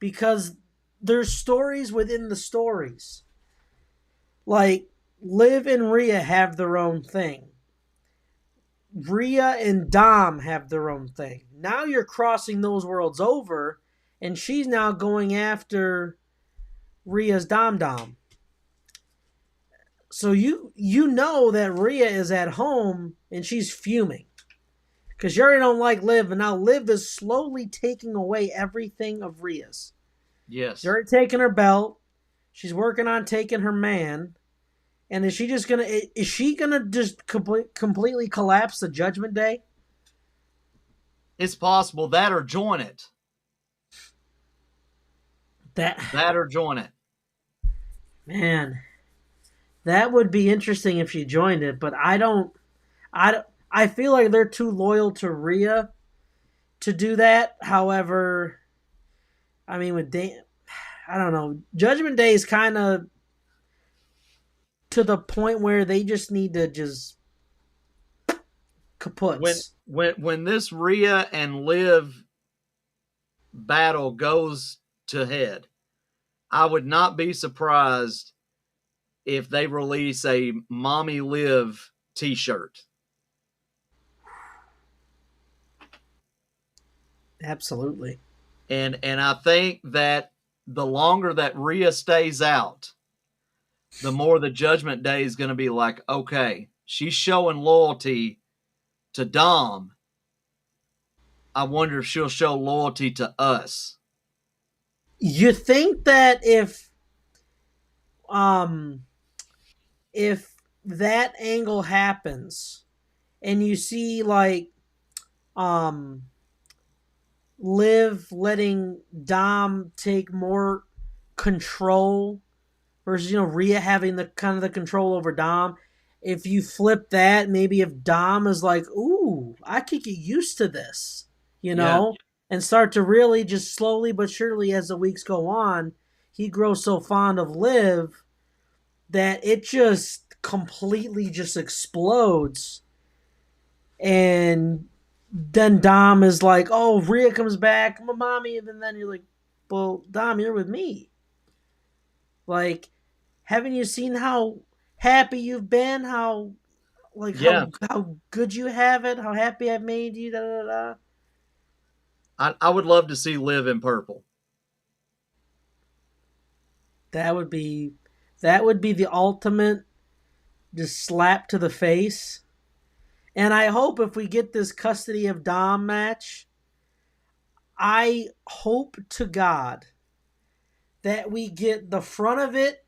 because there's stories within the stories. Like, Liv and Rhea have their own thing. Rhea and Dom have their own thing. Now you're crossing those worlds over, and she's now going after Rhea's Dom Dom. So you know that Rhea is at home and she's fuming because you already don't like Liv, and now Liv is slowly taking away everything of Rhea's. She's Yes. already taken her belt. She's working on taking her man. And is she gonna just completely collapse the Judgment Day? It's possible that, or join it. That That or join it. man, that would be interesting if she joined it. But I feel like they're too loyal to Rhea to do that. However, I mean, I don't know. Judgment Day is kind of to the point where they just need to just When kaputs. when this Rhea and Liv battle goes to head, I would not be surprised if they release a Mommy Liv t-shirt. Absolutely. And I think that the longer that Rhea stays out, the more the Judgment Day is going to be like, okay, she's showing loyalty to Dom. I wonder if she'll show loyalty to us. You think that um if that angle happens and you see like um Liv letting Dom take more control versus Rhea having the kind of the control over Dom. If you flip that, maybe if Dom is like, "Ooh, I could get used to this," you Yeah, know, and start to really just slowly but surely as the weeks go on, he grows so fond of Liv that it just completely just explodes, and then Dom is like, "Oh, Rhea comes back, my mommy," and then you're like, "Well, Dom, you're with me." Like, haven't you seen how happy you've been? How like yeah. how good you have it? How happy I've made you? Da da da. I would love to see Liv in purple. That would be that would be the ultimate just slap to the face. And I hope if we get this custody of Dom match, I hope to God that we get the front of it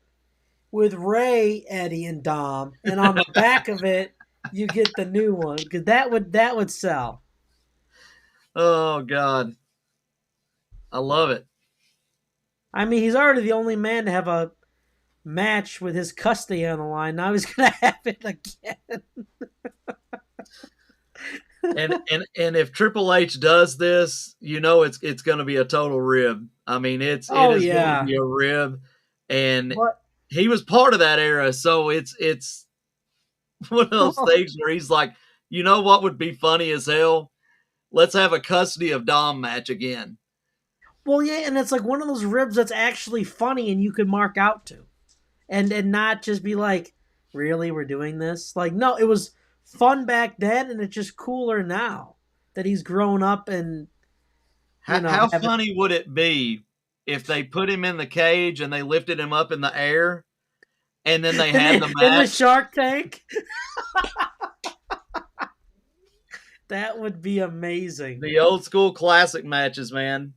with Ray, Eddie, and Dom, and on the back of it, you get the new one because that would sell. Oh God, I love it. I mean, he's already the only man to have a match with his custody on the line. Now he's gonna have it again. And if Triple H does this, it's going to be a total rib. I mean, it Oh is going to yeah, be a rib, and but he was part of that era, so it's one of those well, things where he's like, you know what would be funny as hell? let's have a custody of Dom match again. Well, yeah, and it's like one of those ribs that's actually funny and you can mark out to. And not just be like, really, we're doing this? Like, no, it was fun back then and it's just cooler now that he's grown up and, How have it. funny would it be if they put him in the cage and they lifted him up in the air and then they in had the, the in the match? Shark Tank? That would be amazing. The old school classic matches, man.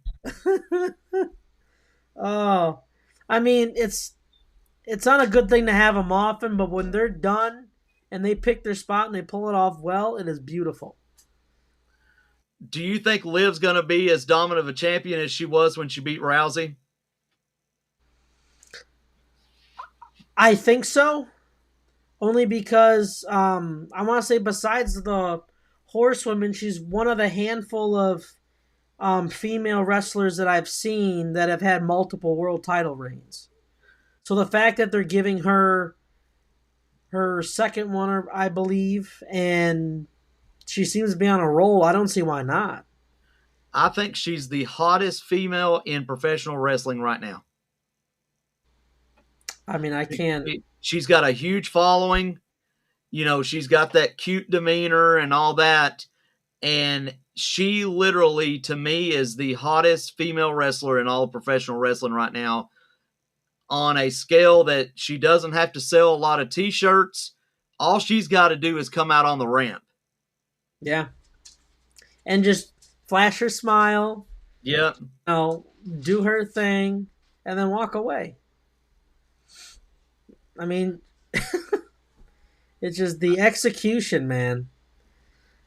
Oh, I mean, it's not a good thing to have them often, but when they're done and they pick their spot and they pull it off well, it is beautiful. Do you think Liv's going to be as dominant of a champion as she was when she beat Rousey? I think so, only because I want to say besides the horsewomen, she's one of the handful of female wrestlers that I've seen that have had multiple world title reigns. So the fact that they're giving her second one, I believe, and she seems to be on a roll, I don't see why not. I think she's the hottest female in professional wrestling right now. I mean, I can't. She's got a huge following. She's got that cute demeanor and all that. And she literally, to me, is the hottest female wrestler in all of professional wrestling right now, on a scale that she doesn't have to sell a lot of t-shirts. All she's got to do is come out on the ramp. Yeah. And just flash her smile. Yeah. Do her thing, and then walk away. I mean, it's just the execution, man,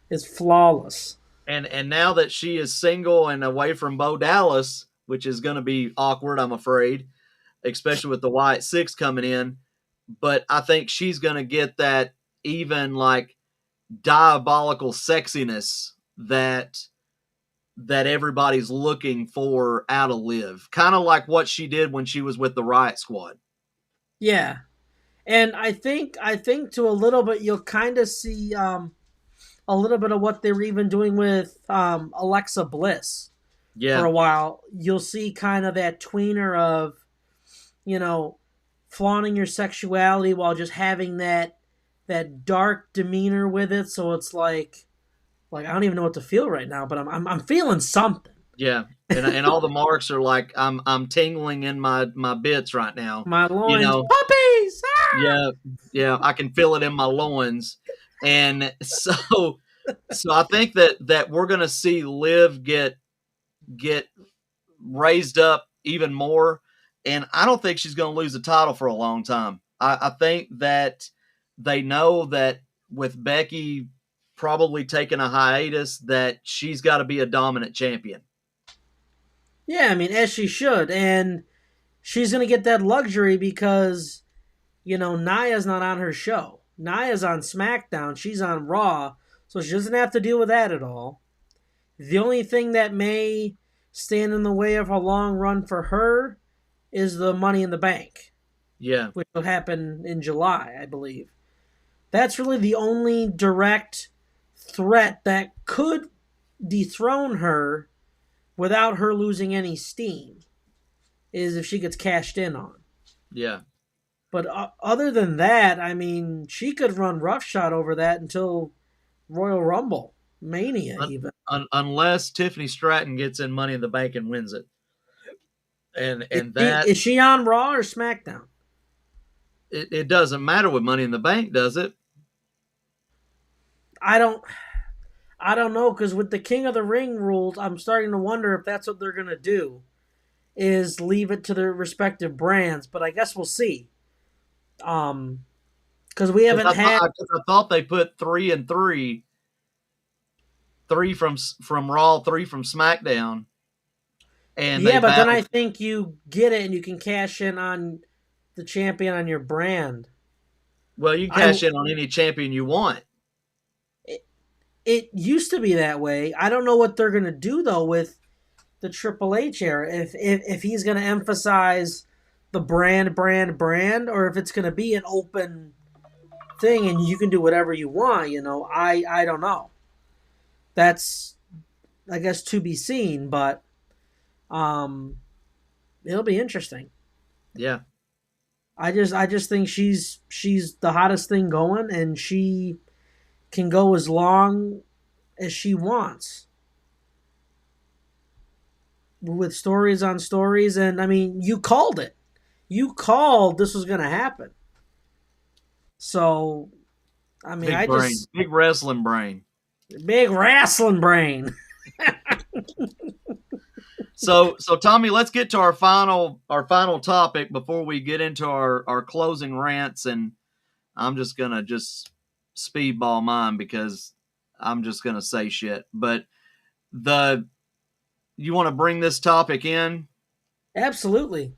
is flawless. And now that she is single and away from Bo Dallas, which is going to be awkward, I'm afraid, especially with the Wyatt Six coming in. But I think she's going to get that even like diabolical sexiness that everybody's looking for out of Liv. Kind of like what she did when she was with the Riot Squad. Yeah. And I think to a little bit you'll kind of see a little bit of what they were even doing with Alexa Bliss for a while. You'll see kind of that tweener of, flaunting your sexuality while just having that dark demeanor with it. So it's like I don't even know what to feel right now, but I'm feeling something. Yeah, and all the marks are like I'm tingling in my bits right now. My loins, puppies. Ah! Yeah, I can feel it in my loins, and so I think that we're gonna see Liv get raised up even more, and I don't think she's gonna lose the title for a long time. I think that they know that with Becky probably taking a hiatus, that she's got to be a dominant champion. Yeah, I mean, as she should. And she's going to get that luxury because, Naya's not on her show. Naya's on SmackDown. She's on Raw. So she doesn't have to deal with that at all. The only thing that may stand in the way of a long run for her is the Money in the Bank. Yeah. Which will happen in July, I believe. That's really the only direct threat that could dethrone her without her losing any steam, is if she gets cashed in on. Yeah. But other than that, I mean, she could run roughshod over that until Royal Rumble, Mania even. Unless Tiffany Stratton gets in Money in the Bank and wins it. And Is she on Raw or SmackDown? It doesn't matter with Money in the Bank, does it? I don't know, because with the King of the Ring rules, I'm starting to wonder if that's what they're going to do, is leave it to their respective brands. But I guess we'll see. Because we haven't had. I thought they put 3 and 3, 3 from Raw, 3 from SmackDown. And yeah, but then I think you get it and you can cash in on the champion on your brand. Well, you can cash in on any champion you want. It used to be that way. I don't know what they're going to do, though, with the Triple H era. If he's going to emphasize the brand, or if it's going to be an open thing and you can do whatever you want, I don't know. That's I guess, to be seen, but um, it'll be interesting. Yeah. I just think she's the hottest thing going, and she can go as long as she wants with stories on stories. And I mean, you called it. You called this was going to happen. So I mean, Big I brain, just big wrestling brain. big wrestling brain. So Tommy, let's get to our final topic before we get into our closing rants, and I'm just gonna just speedball mine because I'm just gonna say shit. But the you want to bring this topic in? Absolutely.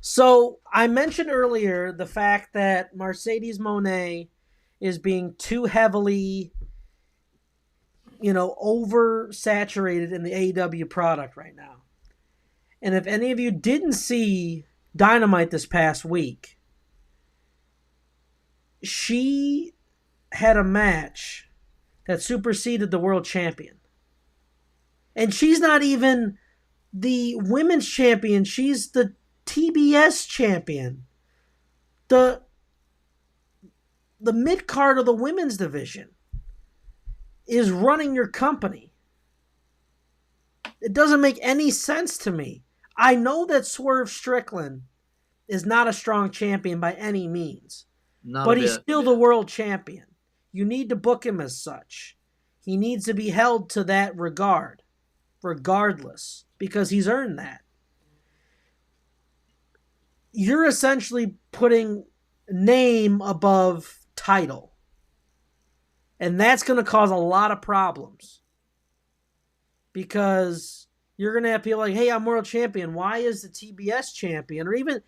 So I mentioned earlier the fact that Mercedes Monet is being too heavily, oversaturated in the AEW product right now. And if any of you didn't see Dynamite this past week, she had a match that superseded the world champion. And she's not even the women's champion, she's the TBS champion. The the mid card of the women's division is running your company. It doesn't make any sense to me. I know that Swerve Strickland is not a strong champion by any means, Not a but he's bit. still the world champion. You need to book him as such. He needs to be held to that regard, regardless, because he's earned that. You're essentially putting name above title, and that's going to cause a lot of problems because you're going to have people like, hey, I'm world champion. Why is the TBS champion, or even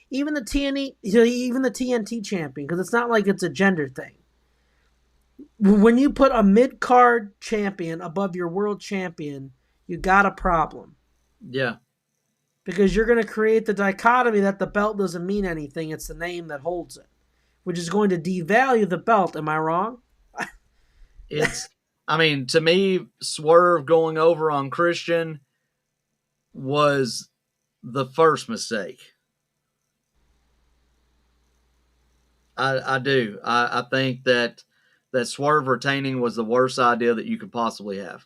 the TNT, even the TNT champion? Because it's not like it's a gender thing. When you put a mid card champion above your world champion, you got a problem Yeah. because you're going to create the dichotomy that the belt doesn't mean anything. It's the name that holds it, which is going to devalue the belt. Am I wrong? It's, I mean, to me, Swerve going over on Christian was the first mistake. I do. I think that Swerve retaining was the worst idea that you could possibly have.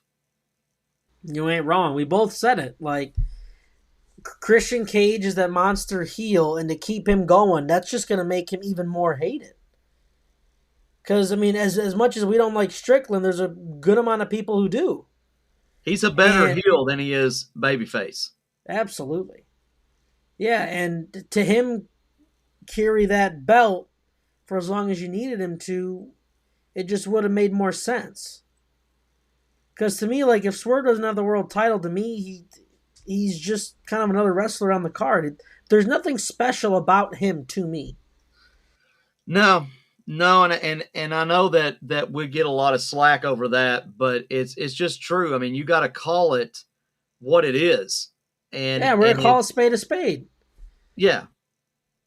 You ain't wrong. We both said it. Like, Christian Cage is that monster heel, and to keep him going, that's just going to make him even more hated. Because, I mean, as much as we don't like Strickland, there's a good amount of people who do. He's a better And heel than he is babyface. absolutely. Yeah, and to him carry that belt for as long as you needed him to, it just would have made more sense. Because to me, like, if Swerve doesn't have the world title, to me, he's just kind of another wrestler on the card. There's nothing special about him to me. No, no, and I know that we get a lot of slack over that, but it's just true. I mean, you got to call it what it is, Yeah, we're and gonna call it a spade a spade. yeah,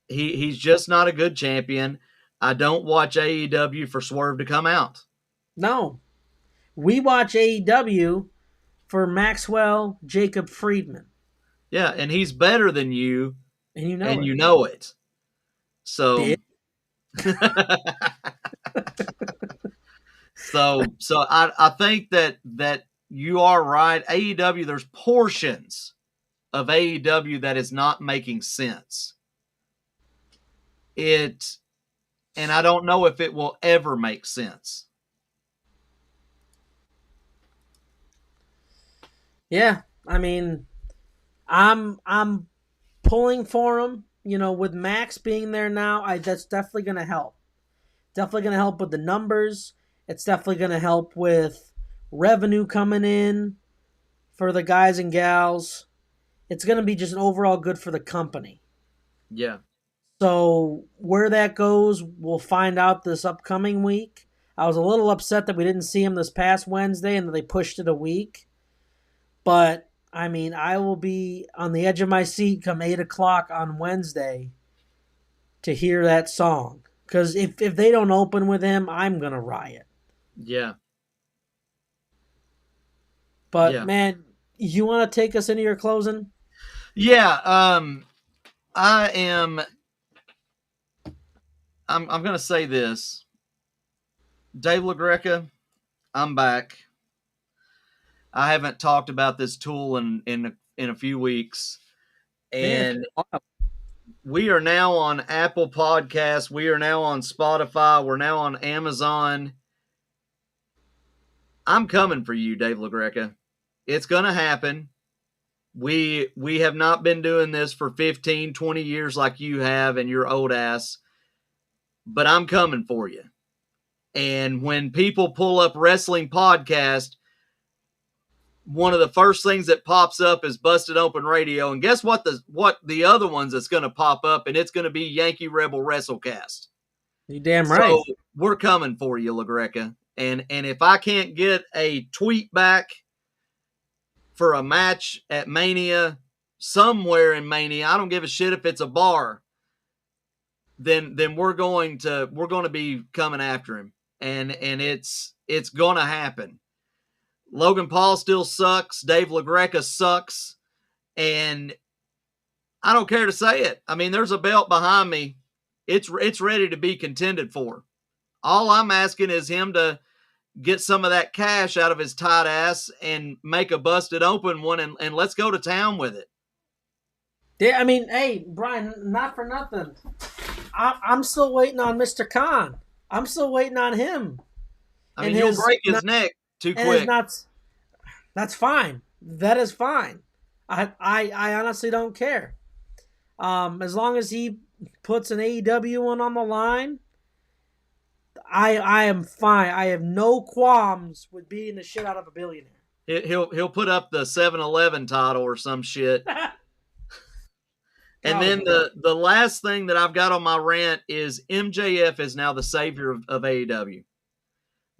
he's just not a good champion. I don't watch AEW for Swerve to come out. No, we watch AEW for Maxwell Jacob Friedman, Yeah, and he's better than you, and you know and it. you know it. So Bit. so I think that you are right. AEW, there's portions of AEW that is not making sense. It and I don't know if it will ever make sense. Yeah, I mean, I'm pulling for him. With Max being there now, that's definitely gonna help. Definitely gonna help with the numbers. It's definitely gonna help with revenue coming in for the guys and gals. It's gonna be just an overall good for the company. Yeah. So where that goes, we'll find out this upcoming week. I was a little upset that we didn't see him this past Wednesday and that they pushed it a week. But I mean, I will be on the edge of my seat come 8 o'clock on Wednesday to hear that song. Because if they don't open with him, I'm gonna riot. Yeah. But Yeah. man, you want to take us into your closing? Yeah. I am. I'm going to say this, Dave LaGreca. I'm back. I haven't talked about this tool in a few weeks, Man, it's and been a while. we are now on Apple Podcasts. We are now on Spotify. We're now on Amazon. I'm coming for you, Dave LaGreca. It's going to happen. We have not been doing this for 15, 20 years like you have and your old ass, but I'm coming for you. And when people pull up wrestling podcast, one of the first things that pops up is Busted Open Radio. And guess what? The other ones that's going to pop up, and it's going to be Yankee Rebel Wrestlecast. You damn right. So we're coming for you, LaGreca. And if I can't get a tweet back for a match at Mania, somewhere in Mania, I don't give a shit if it's a bar, then we're going to be coming after him. And it's going to happen. Logan Paul still sucks. Dave LaGreca sucks. And I don't care to say it. I mean, there's a belt behind me. It's ready to be contended for. All I'm asking is him to get some of that cash out of his tight ass and make a busted open one, and let's go to town with it. Yeah, I mean, hey, Brian, not for nothing. I'm still waiting on Mr. Khan. I'm still waiting on him. I mean, you'll break his neck too and quick. his nuts. That's fine. That is fine. I honestly don't care. As long as he puts an AEW one on the line, I am fine. I have no qualms with beating the shit out of a billionaire. He'll put up the 7-Eleven title or some shit. And then the last thing that I've got on my rant is MJF is now the savior of AEW.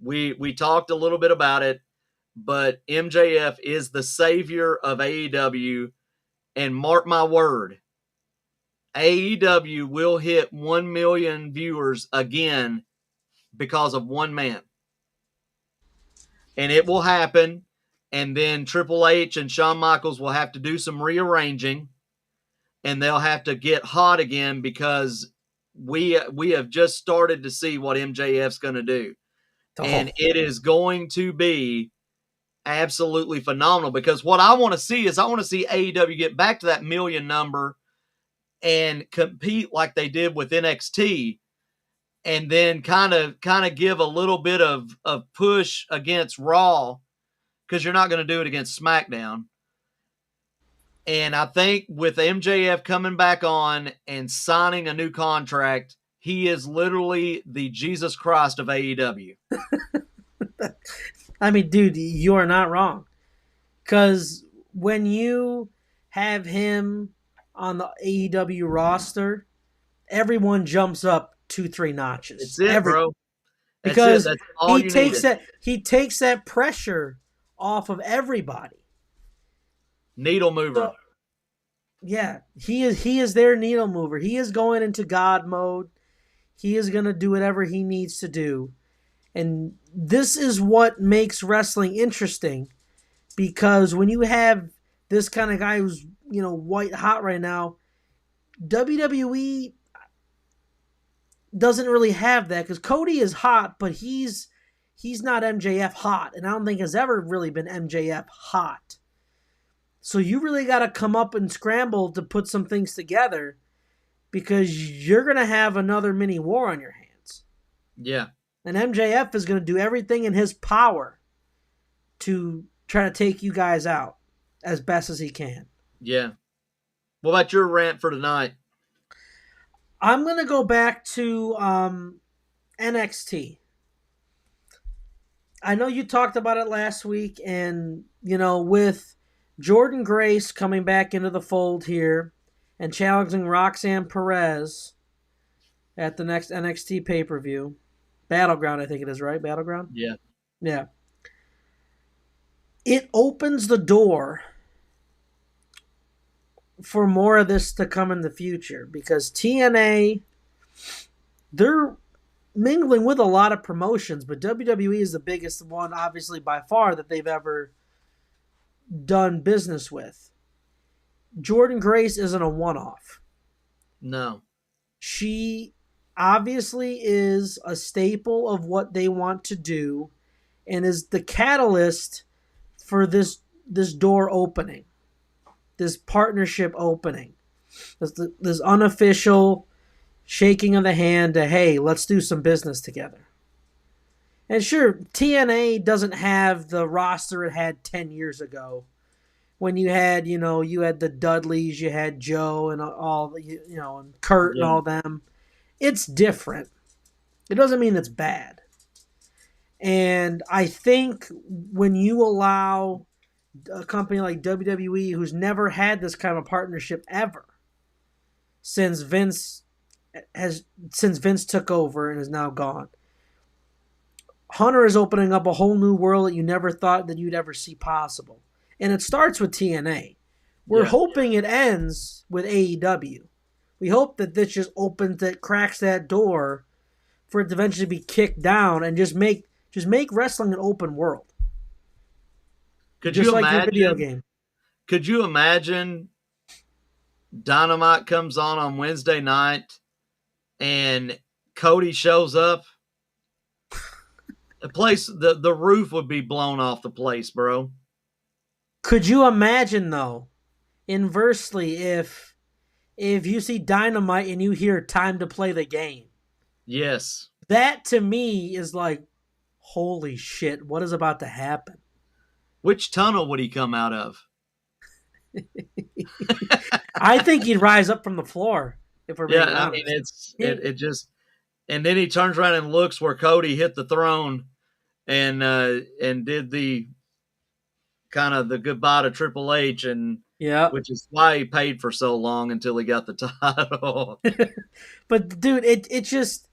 We talked a little bit about it, but MJF is the savior of AEW, and mark my word, AEW will hit 1 million viewers again because of one man. And it will happen, and then Triple H and Shawn Michaels will have to do some rearranging, and they'll have to get hot again because we have just started to see what MJF's going to do. And it is going to be absolutely phenomenal, because what I want to see is AEW get back to that million number and compete like they did with NXT, and then kind of give a little bit of push against Raw, because you're not going to do it against SmackDown. And I think with MJF coming back on and signing a new contract, he is literally the Jesus Christ of AEW. I mean, dude, you are not wrong. Because when you have him on the AEW roster, everyone jumps up 2-3 notches. That's it, bro. Because That's all you needed. He takes that pressure off of everybody. Needle mover. So, yeah, he is their needle mover. He is going into God mode. He is going to do whatever he needs to do. And this is what makes wrestling interesting, because when you have this kind of guy who's, white hot right now, WWE doesn't really have that, because Cody is hot, but he's not MJF hot, and I don't think has ever really been MJF hot. So you really got to come up and scramble to put some things together, because you're going to have another mini war on your hands. Yeah. And MJF is going to do everything in his power to try to take you guys out as best as he can. Yeah. What about your rant for tonight? I'm going to go back to NXT. I know you talked about it last week, and, with Jordan Grace coming back into the fold here and challenging Roxanne Perez at the next NXT pay-per-view. Battleground, I think it is, right? Battleground? Yeah. Yeah. It opens the door for more of this to come in the future, because TNA, they're mingling with a lot of promotions, but WWE is the biggest one, obviously, by far, that they've ever done business with, Jordan Grace isn't a one-off. No. She obviously is a staple of what they want to do and is the catalyst for this door opening, this partnership opening, this unofficial shaking of the hand to, hey, let's do some business together. And sure, TNA doesn't have the roster it had 10 years ago when you had, you had the Dudleys, you had Joe and all, and Kurt and Yeah. all them. It's different. It doesn't mean it's bad. And I think when you allow a company like WWE, who's never had this kind of partnership ever, since Vince took over and is now gone, Hunter is opening up a whole new world that you never thought that you'd ever see possible. And it starts with TNA. We're hoping it ends with AEW. We hope that this just cracks that door for it to eventually be kicked down and just make wrestling an open world. Could just you like imagine? your video game. Could you imagine Dynamite comes on Wednesday night and Cody shows up? The roof would be blown off the place, bro. Could you imagine, though, inversely, if you see Dynamite and you hear time to play the game? Yes. That, to me, is like, holy shit, what is about to happen? Which tunnel would he come out of? I think he'd rise up from the floor, if we're being honest. I mean, it just... And then he turns around and looks where Cody hit the throne and did the kind of the goodbye to Triple H, and which is why he paid for so long until he got the title. But dude, it just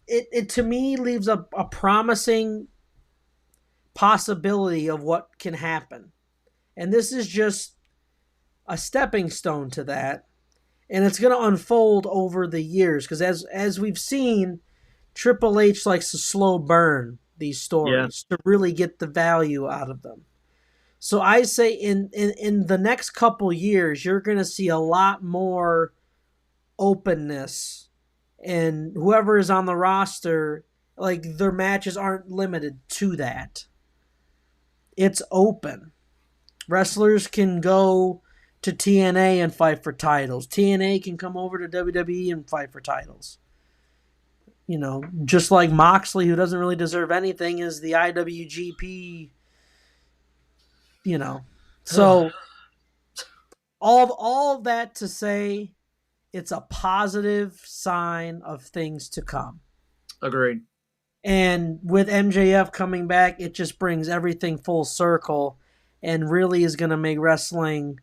to me leaves a promising possibility of what can happen, and this is just a stepping stone to that. And it's going to unfold over the years because as we've seen, Triple H likes to slow burn these stories to really get the value out of them. So I say in the next couple years, you're going to see a lot more openness, and whoever is on the roster, like, their matches aren't limited to that. It's open. Wrestlers can go to TNA and fight for titles. TNA can come over to WWE and fight for titles. Just like Moxley, who doesn't really deserve anything, is the IWGP. So all that to say, it's a positive sign of things to come. Agreed. And with MJF coming back, it just brings everything full circle and really is going to make wrestling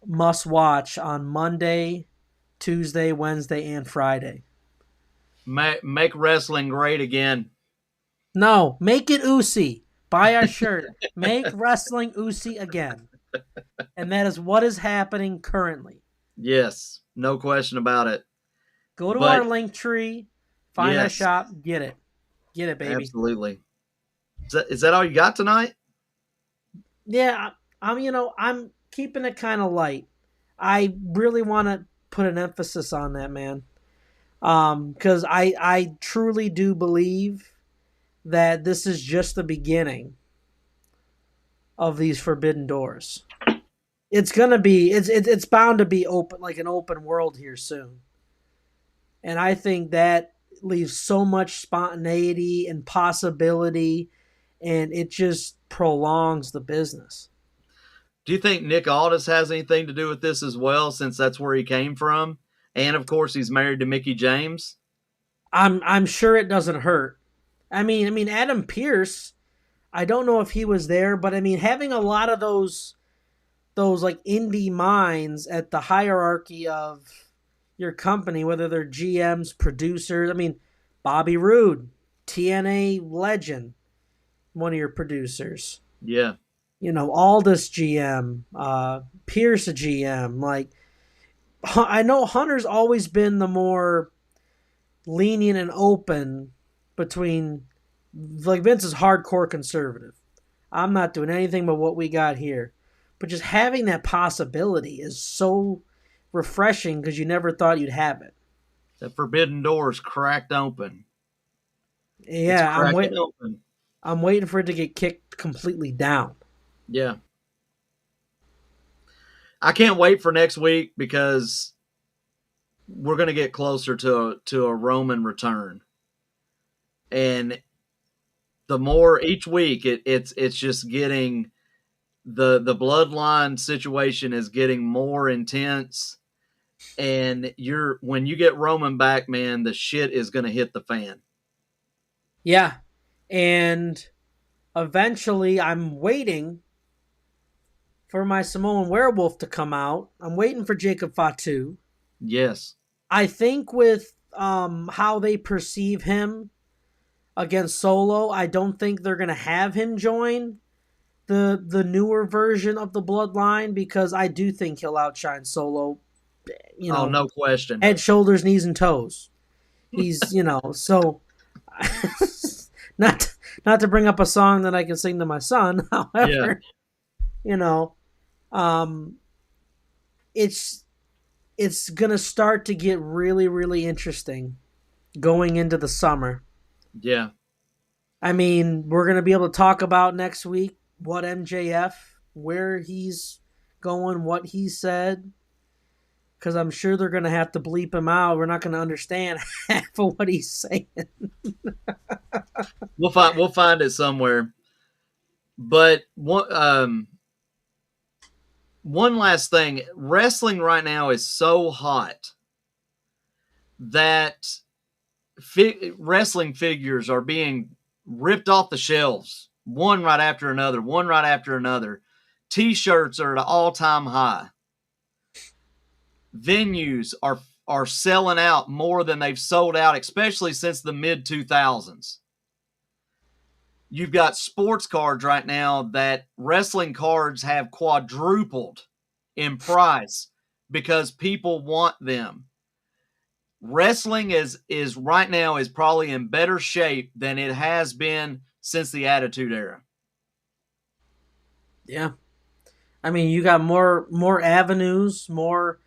must watch on Monday, Tuesday, Wednesday, and Friday. Make wrestling great again. No, make it Usi. Buy our shirt. Make wrestling Usi again. And that is what is happening currently. Yes, no question about it. Go to our link tree, find our shop, get it. Get it, baby. Absolutely. Is that all you got tonight? Yeah, I'm keeping it kind of light. I really want to put an emphasis on that, man. Because I truly do believe that this is just the beginning of these forbidden doors. It's gonna be it's bound to be open, like an open world here soon. And I think that leaves so much spontaneity and possibility, and it just prolongs the business. Do you think Nick Aldis has anything to do with this as well, since that's where he came from? And of course he's married to Mickie James. I'm sure it doesn't hurt. I mean Adam Pearce, I don't know if he was there, but I mean having a lot of those like indie minds at the hierarchy of your company, whether they're GMs, producers. I mean, Bobby Roode, TNA legend, one of your producers. Yeah. Aldis GM, Pierce GM. Like, I know Hunter's always been the more lenient and open between, like, Vince is hardcore conservative. I'm not doing anything but what we got here. But just having that possibility is so refreshing because you never thought you'd have it. The forbidden door is cracked open. It's Yeah, cracking open. I'm waiting for it to get kicked completely down. Yeah. I can't wait for next week because we're going to get closer to a Roman return. And the more each week it's just getting the bloodline situation is getting more intense, and when you get Roman back, man, the shit is going to hit the fan. Yeah. And eventually I'm waiting for my Samoan werewolf to come out. I'm waiting for Jacob Fatu. Yes. I think with how they perceive him against Solo, I don't think they're gonna have him join the newer version of the Bloodline because I do think he'll outshine Solo. You Oh, know, no question. head, shoulders, knees, and toes. He's so not not to bring up a song that I can sing to my son. However, you know, um, it's gonna start to get really really interesting going into the summer. Yeah. I mean, we're gonna be able to talk about next week what MJF, where he's going, what he said, because I'm sure they're gonna have to bleep him out. We're not gonna understand half of what he's saying. We'll find it somewhere. But one last thing, wrestling right now is so hot that wrestling figures are being ripped off the shelves, one right after another, one right after another. T-shirts are at an all-time high. Venues are selling out more than they've sold out, especially since the mid 2000s. You've got sports cards right now that wrestling cards have quadrupled in price because people want them. Wrestling is right now is probably in better shape than it has been since the Attitude Era. Yeah, I mean, you got more avenues, more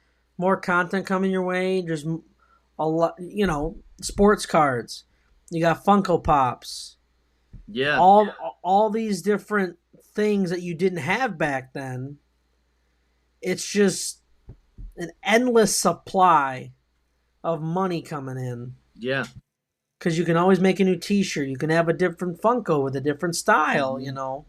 content coming your way. There's a lot, sports cards. You got Funko Pops. Yeah, All these different things that you didn't have back then. It's just an endless supply of money coming in yeah. because you can always make a new T-shirt. You can have a different Funko with a different style. Mm-hmm.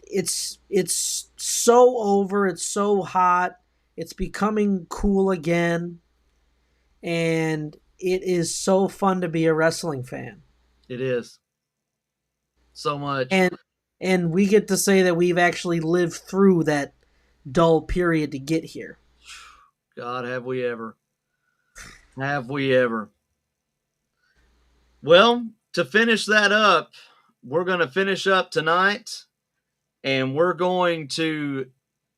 It's so over. It's so hot. It's becoming cool again, and it is so fun to be a wrestling fan. It is so much. And we get to say that we've actually lived through that dull period to get here. God, have we ever? Have we ever? Well, to finish that up, we're going to finish up tonight, and we're going to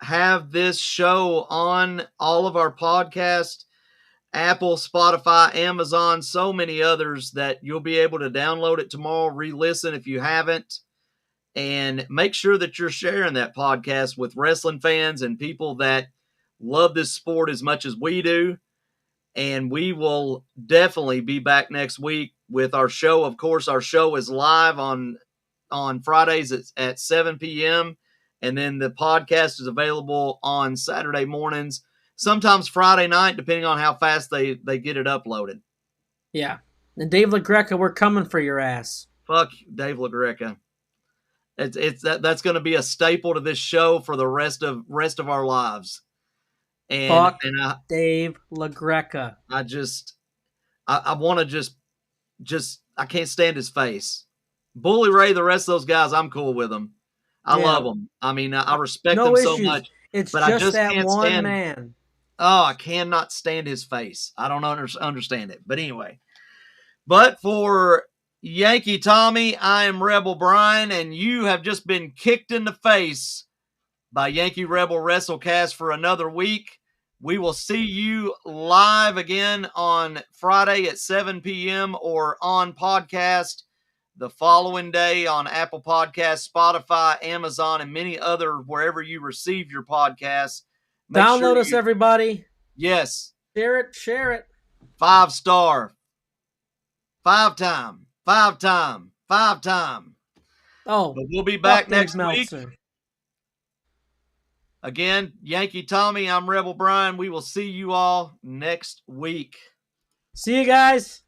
have this show on all of our podcasts, Apple, Spotify, Amazon, so many others that you'll be able to download it tomorrow, re-listen if you haven't, and make sure that you're sharing that podcast with wrestling fans and people that love this sport as much as we do. And we will definitely be back next week with our show. Of course, our show is live on Fridays at 7 p.m. And then the podcast is available on Saturday mornings, sometimes Friday night, depending on how fast they get it uploaded. Yeah. And Dave LaGreca, we're coming for your ass. Fuck Dave LaGreca. That's going to be a staple to this show for the rest of our lives. And Fuck Dave LaGreca. I want to just I can't stand his face. Bully Ray, the rest of those guys, I'm cool with them. I love them. I mean, I respect them so much. It's but just I just that can't one stand, man. Oh, I cannot stand his face. I don't understand it. But anyway, but for Yankee Tommy, I am Rebel Brian, and you have just been kicked in the face by Yankee Rebel Wrestlecast for another week. We will see you live again on Friday at 7 p.m. or on podcast the following day on Apple Podcasts, Spotify, Amazon, and many other wherever you receive your podcasts. Download us, everybody. Yes. Share it. Share it. 5-star. 5-time. 5-time. 5-time. Oh, but we'll be back next Meltzer. week. Again, Yankee Tommy, I'm Rebel Brian. We will see you all next week. See you guys.